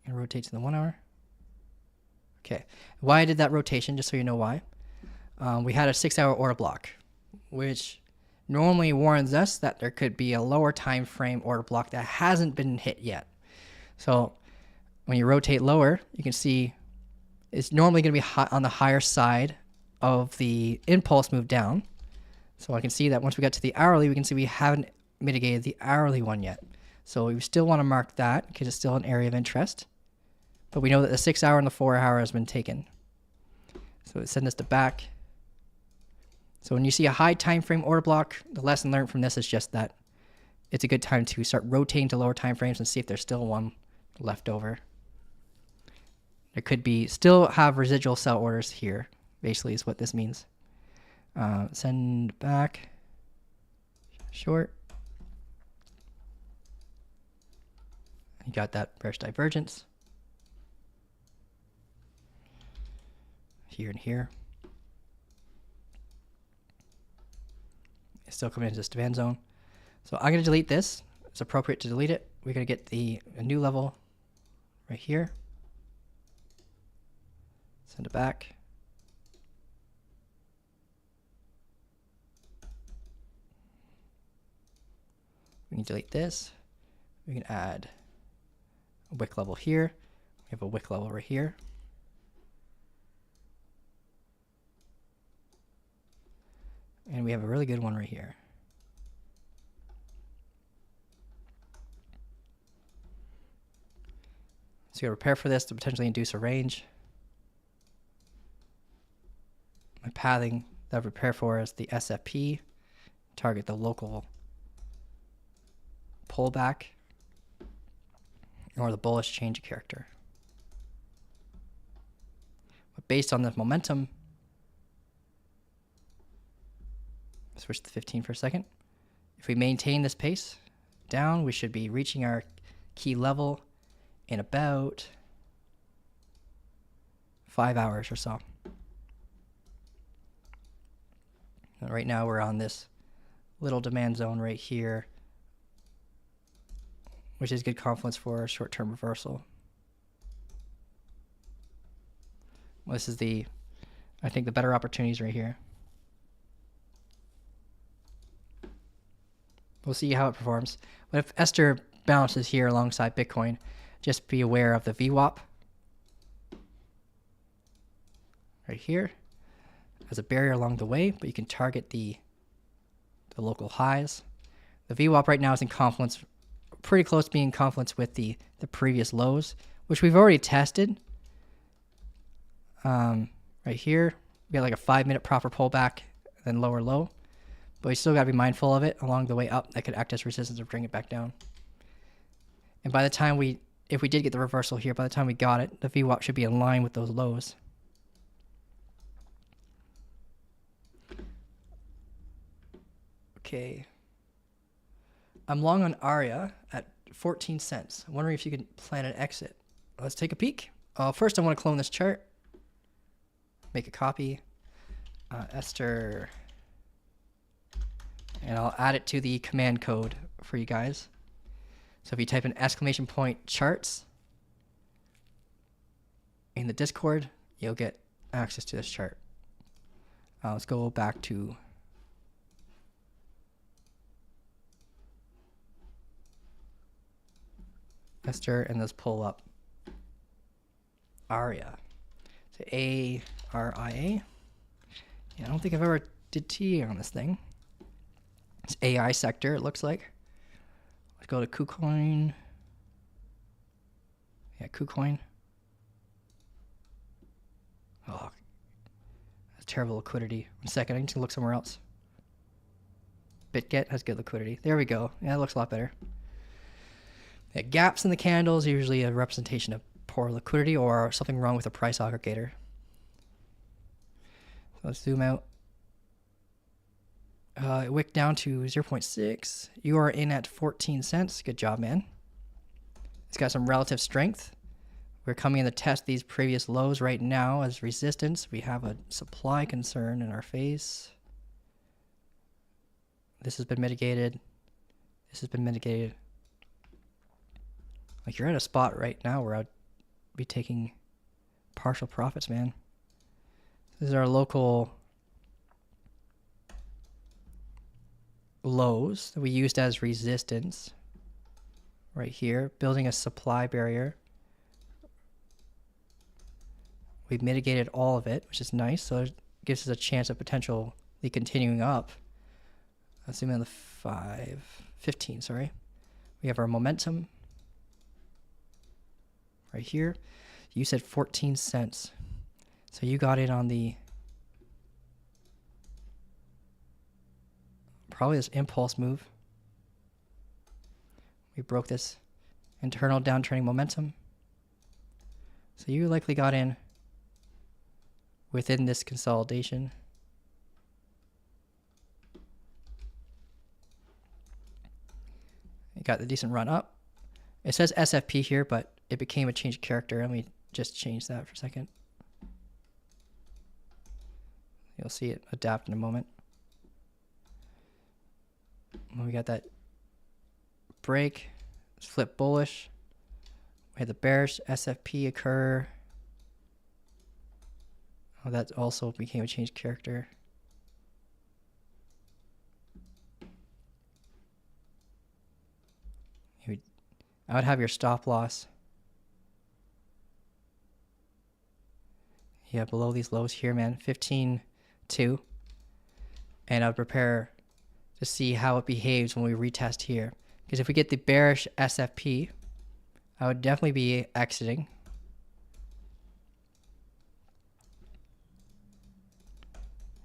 I'm going to rotate to the 1-hour. Okay. Why I did that rotation, just so you know why. We had a 6-hour order block, which normally warns us that there could be a lower time frame order block that hasn't been hit yet. So when you rotate lower, you can see it's normally going to be on the higher side of the impulse move down. So I can see that once we get to the hourly, we can see we haven't mitigated the hourly one yet. So we still want to mark that because it's still an area of interest. But we know that the 6-hour and the 4-hour has been taken. So it sends us to back. So when you see a high time frame order block, the lesson learned from this is just that it's a good time to start rotating to lower time frames and see if there's still one left over. There could be still have residual sell orders here, basically is what this means. Send back, short. You got that bearish divergence. Here and here. It's still coming into this demand zone. So I'm going to delete this. It's appropriate to delete it. We're going to get a new level right here. Send it back. We can delete this. We can add a wick level here. We have a wick level right here. And we have a really good one right here. So you gotta prepare for this to potentially induce a range. My pathing that I prepare for is the SFP, target the local pullback, or the bullish change of character. But based on the momentum, switch to 15 for a second. If we maintain this pace down, we should be reaching our key level in about 5 hours or so. And right now we're on this little demand zone right here, which is good confluence for a short-term reversal. Well, this is I think the better opportunities right here. We'll see how it performs. But if Esther bounces here alongside Bitcoin, just be aware of the VWAP right here as a barrier along the way, but you can target the local highs. The VWAP right now is in confluence, pretty close to being in confluence with the previous lows, which we've already tested. Right here, we got like a 5-minute proper pullback, then lower low. But we still got to be mindful of it along the way up. That could act as resistance or bring it back down. And by the time if we did get the reversal here, by the time we got it, the VWAP should be in line with those lows. Okay. I'm long on ARIA at 14 cents. I'm wondering if you can plan an exit. Let's take a peek. First, I want to clone this chart. Make a copy. Esther. And I'll add it to the command code for you guys. So if you type in !charts in the Discord, you'll get access to this chart. Let's go back to Esther and let's pull up ARIA. So ARIA. Yeah, I don't think I've ever did T on this thing. It's AI sector, it looks like. Let's go to KuCoin. Yeah, KuCoin. Oh, that's terrible liquidity. 1 second, I need to look somewhere else. BitGet has good liquidity. There we go. Yeah, it looks a lot better. Yeah, gaps in the candles are usually a representation of poor liquidity or something wrong with the price aggregator. So let's zoom out. It wicked down to 0.6. You are in at 14 cents. Good job, man. It's got some relative strength. We're coming in to test these previous lows right now as resistance. We have a supply concern in our face. This has been mitigated. This has been mitigated. Like, you're at a spot right now where I'd be taking partial profits, man. This is our local lows that we used as resistance right here, building a supply barrier. We've mitigated all of it, which is nice, so it gives us a chance of potentially continuing up. Let's zoom in on the 15, sorry. We have our momentum right here. You said 14 cents. So you got in on the probably this impulse move. We broke this internal downtrending momentum. So you likely got in within this consolidation. You got the decent run up. It says SFP here, but it became a change of character. Let me just change that for a second. You'll see it adapt in a moment. We got that break, let's flip bullish. We had the bearish SFP occur. Oh, that also became a change character. I would have your stop loss. Yeah, below these lows here, man. 15.2. And I would prepare to see how it behaves when we retest here. Because if we get the bearish SFP, I would definitely be exiting.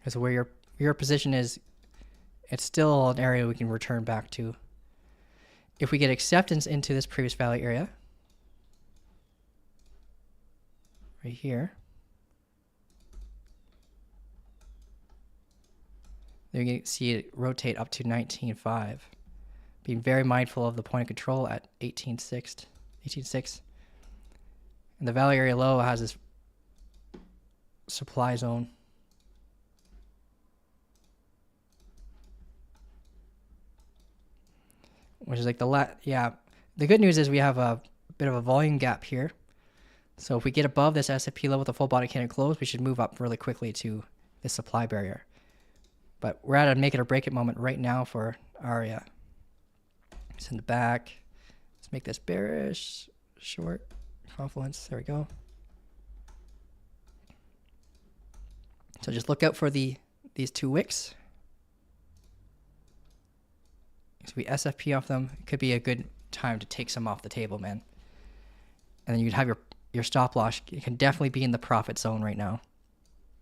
Because where your position is, it's still an area we can return back to. If we get acceptance into this previous value area, right here, then you can see it rotate up to 19.5. Being very mindful of the point of control at 18.6. And the value area low has this supply zone. Which is like the good news is we have a bit of a volume gap here. So if we get above this S&P level with a full body candle close, we should move up really quickly to this supply barrier. But we're at a make it or break it moment right now for ARIA. Send it back. Let's make this bearish, short, confluence. There we go. So just look out for these 2 wicks. So we SFP off them. It could be a good time to take some off the table, man. And then you'd have your stop loss. It can definitely be in the profit zone right now,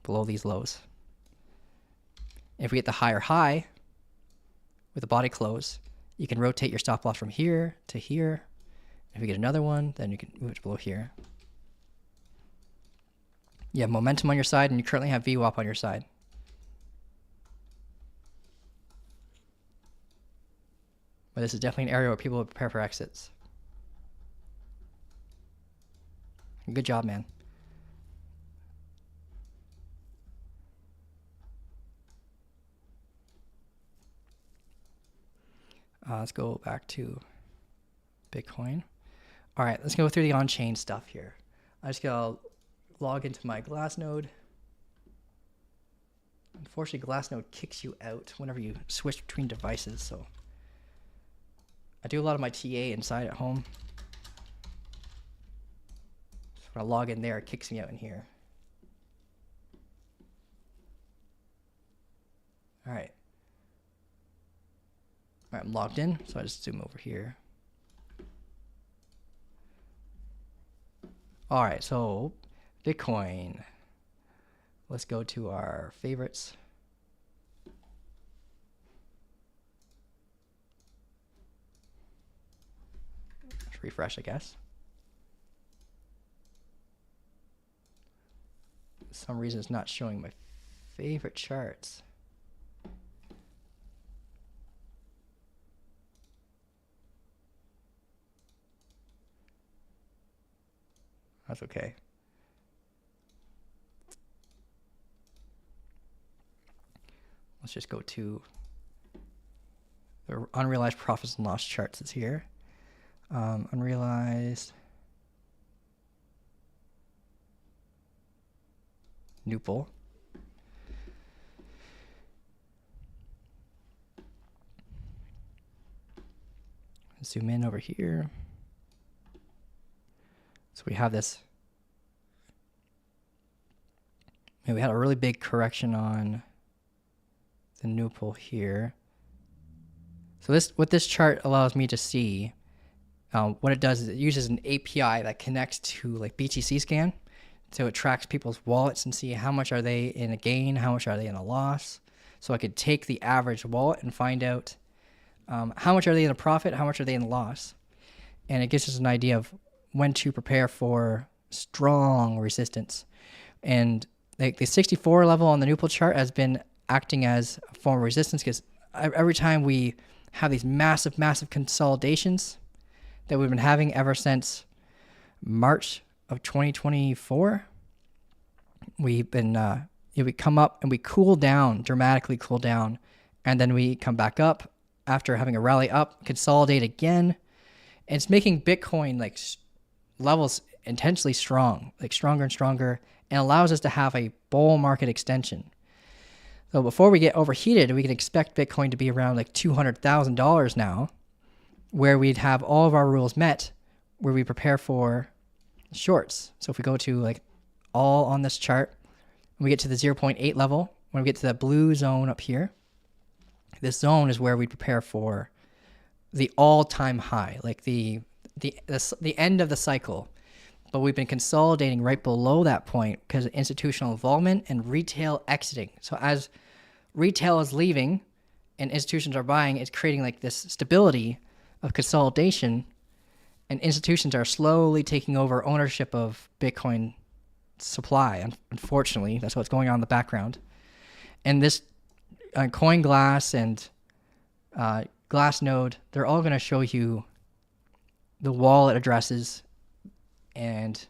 below these lows. If we get the higher high with the body close, you can rotate your stop loss from here to here. If we get another one, then you can move it to below here. You have momentum on your side, and you currently have VWAP on your side. But this is definitely an area where people will prepare for exits. Good job, man. Let's go back to Bitcoin. All right, let's go through the on-chain stuff here. I just gotta log into my Glassnode. Unfortunately, Glassnode kicks you out whenever you switch between devices, so I do a lot of my TA inside at home. So when I log in there, it kicks me out in here. All right. All right, I'm logged in, so I just zoom over here. All right, so Bitcoin. Let's go to our favorites. Let's refresh, I guess. For some reason, it's not showing my favorite charts. That's okay. Let's just go to the unrealized profits and loss charts. It's here. Unrealized Nupal. Zoom in over here. So we have this. And we had a really big correction on the Nupal here. So what this chart allows me to see, what it does is it uses an API that connects to like BTC Scan. So it tracks people's wallets and see how much are they in a gain, how much are they in a loss. So I could take the average wallet and find out how much are they in a profit, how much are they in a loss. And it gives us an idea of when to prepare for strong resistance. And like the 64 level on the Nupal chart has been acting as a form of resistance because every time we have these massive consolidations that we've been having ever since March of 2024, we've been we come up and we cool down, dramatically cool down, and then we come back up after having a rally up, consolidate again, and it's making Bitcoin like levels intensely strong, like stronger and stronger, and allows us to have a bull market extension. So before we get overheated, we can expect Bitcoin to be around like $200,000 now, where we'd have all of our rules met, where we prepare for shorts. So if we go to like all on this chart, and we get to the 0.8 level, when we get to the blue zone up here, this zone is where we prepare for the all-time high, like the end of the cycle. But we've been consolidating right below that point because of institutional involvement and retail exiting. So as retail is leaving and institutions are buying, it's creating like this stability of consolidation, and institutions are slowly taking over ownership of Bitcoin supply. Unfortunately, that's what's going on in the background. And this CoinGlass and Glassnode, they're all going to show you the wallet addresses, and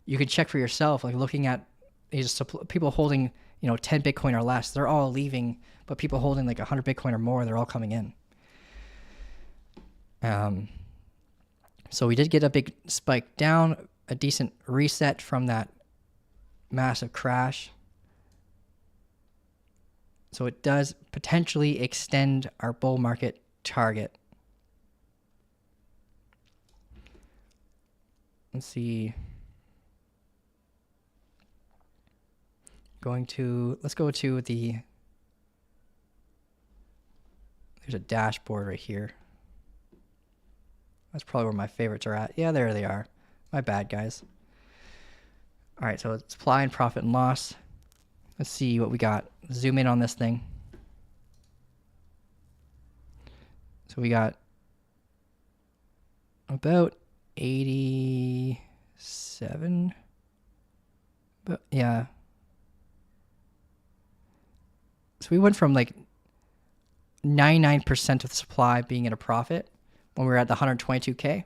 you can check for yourself, like looking at these people holding, 10 Bitcoin or less, they're all leaving, but people holding like 100 Bitcoin or more, they're all coming in. So we did get a big spike down, a decent reset from that massive crash. So it does potentially extend our bull market target. let's see. Let's go to there's a dashboard right here. That's probably where my favorites are at. Yeah, there they are. My bad, guys. All right, so it's supply and profit and loss. Let's see what we got. Zoom in on this thing. So we got about 87. But yeah. So we went from like 99% of the supply being at a profit when we were at the 122K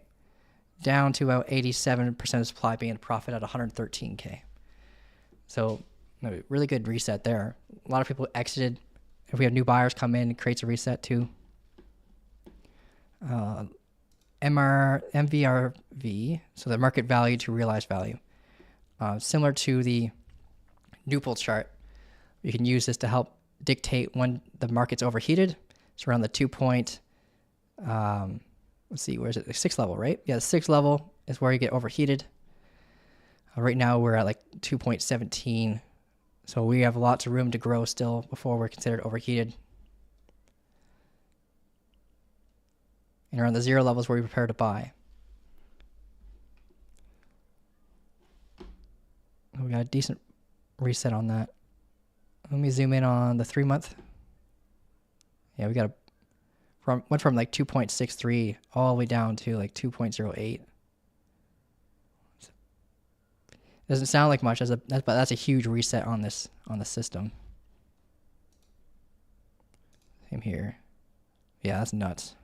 down to about 87% of supply being at a profit at 113K. So a really good reset there. A lot of people exited. If we have new buyers come in, it creates a reset too. MVRV, so the market value to realized value. Similar to the Newpol chart, you can use this to help dictate when the market's overheated. It's around the let's see, where is it? The 6th level, right? Yeah, the 6th level is where you get overheated. Right now we're at like 2.17. So we have lots of room to grow still before we're considered overheated. And around the 0 levels where we prepare to buy. We got a decent reset on that. Let me zoom in on the 3-month. Yeah, we got went from like 2.63 all the way down to like 2.08. Doesn't sound like much, but that's a huge reset on the system. Same here. Yeah, that's nuts.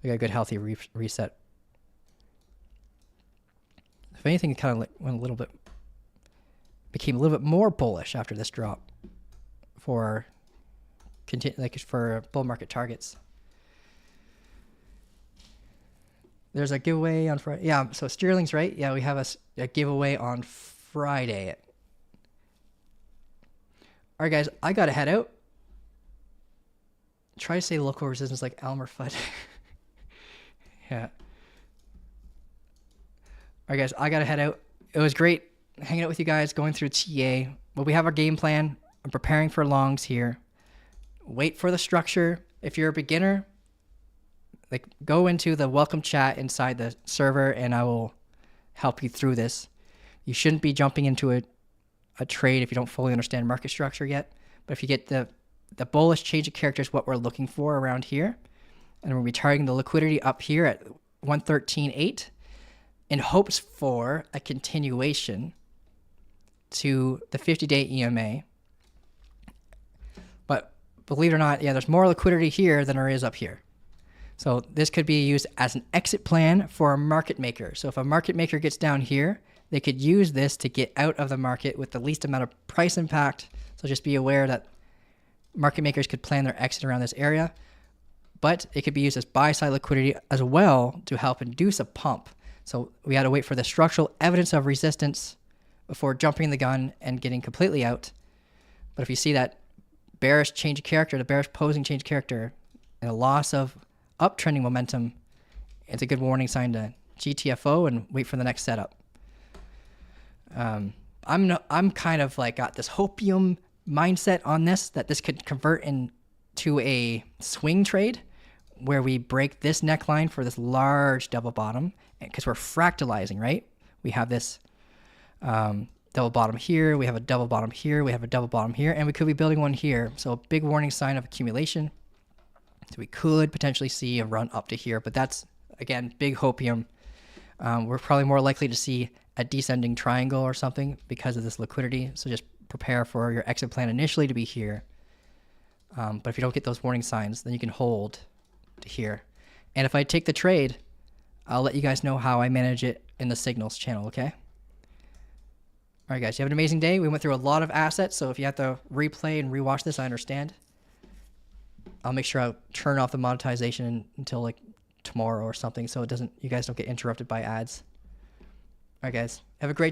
We got a good healthy reset. If anything, it kind of became a little bit more bullish after this drop for bull market targets. There's a giveaway on Friday. Yeah, so Sterling's right. Yeah, we have a giveaway on Friday. All right, guys, I got to head out. Try to say local resistance like Elmer Fudd. Yeah. All right, guys, I got to head out. It was great hanging out with you guys, going through TA. But we have our game plan. I'm preparing for longs here. Wait for the structure. If you're a beginner, like go into the welcome chat inside the server and I will help you through this. You shouldn't be jumping into a trade if you don't fully understand market structure yet. But if you get the bullish change of characters, what we're looking for around here, and we'll be targeting the liquidity up here at 113.8 in hopes for a continuation to the 50-day EMA. But believe it or not, yeah, there's more liquidity here than there is up here. So this could be used as an exit plan for a market maker. So if a market maker gets down here, they could use this to get out of the market with the least amount of price impact. So just be aware that market makers could plan their exit around this area, but it could be used as buy-side liquidity as well to help induce a pump. So we had to wait for the structural evidence of resistance before jumping the gun and getting completely out. But if you see that bearish change of character, the bearish posing change of character, and a loss of uptrending momentum, it's a good warning sign to GTFO and wait for the next setup. I'm kind of like got this hopium mindset on this, that this could convert into a swing trade where we break this neckline for this large double bottom, because we're fractalizing, right? We have this double bottom here, we have a double bottom here, we have a double bottom here, and we could be building one here. So a big warning sign of accumulation. So we could potentially see a run up to here, but that's, again, big hopium. We're probably more likely to see a descending triangle or something because of this liquidity. So just prepare for your exit plan initially to be here. But if you don't get those warning signs, then you can hold to here. And if I take the trade, I'll let you guys know how I manage it in the signals channel, okay? All right, guys, you have an amazing day. We went through a lot of assets, so if you have to replay and rewatch this, I understand. I'll make sure I'll turn off the monetization until like tomorrow or something, so you guys don't get interrupted by ads. All right, guys, have a great day.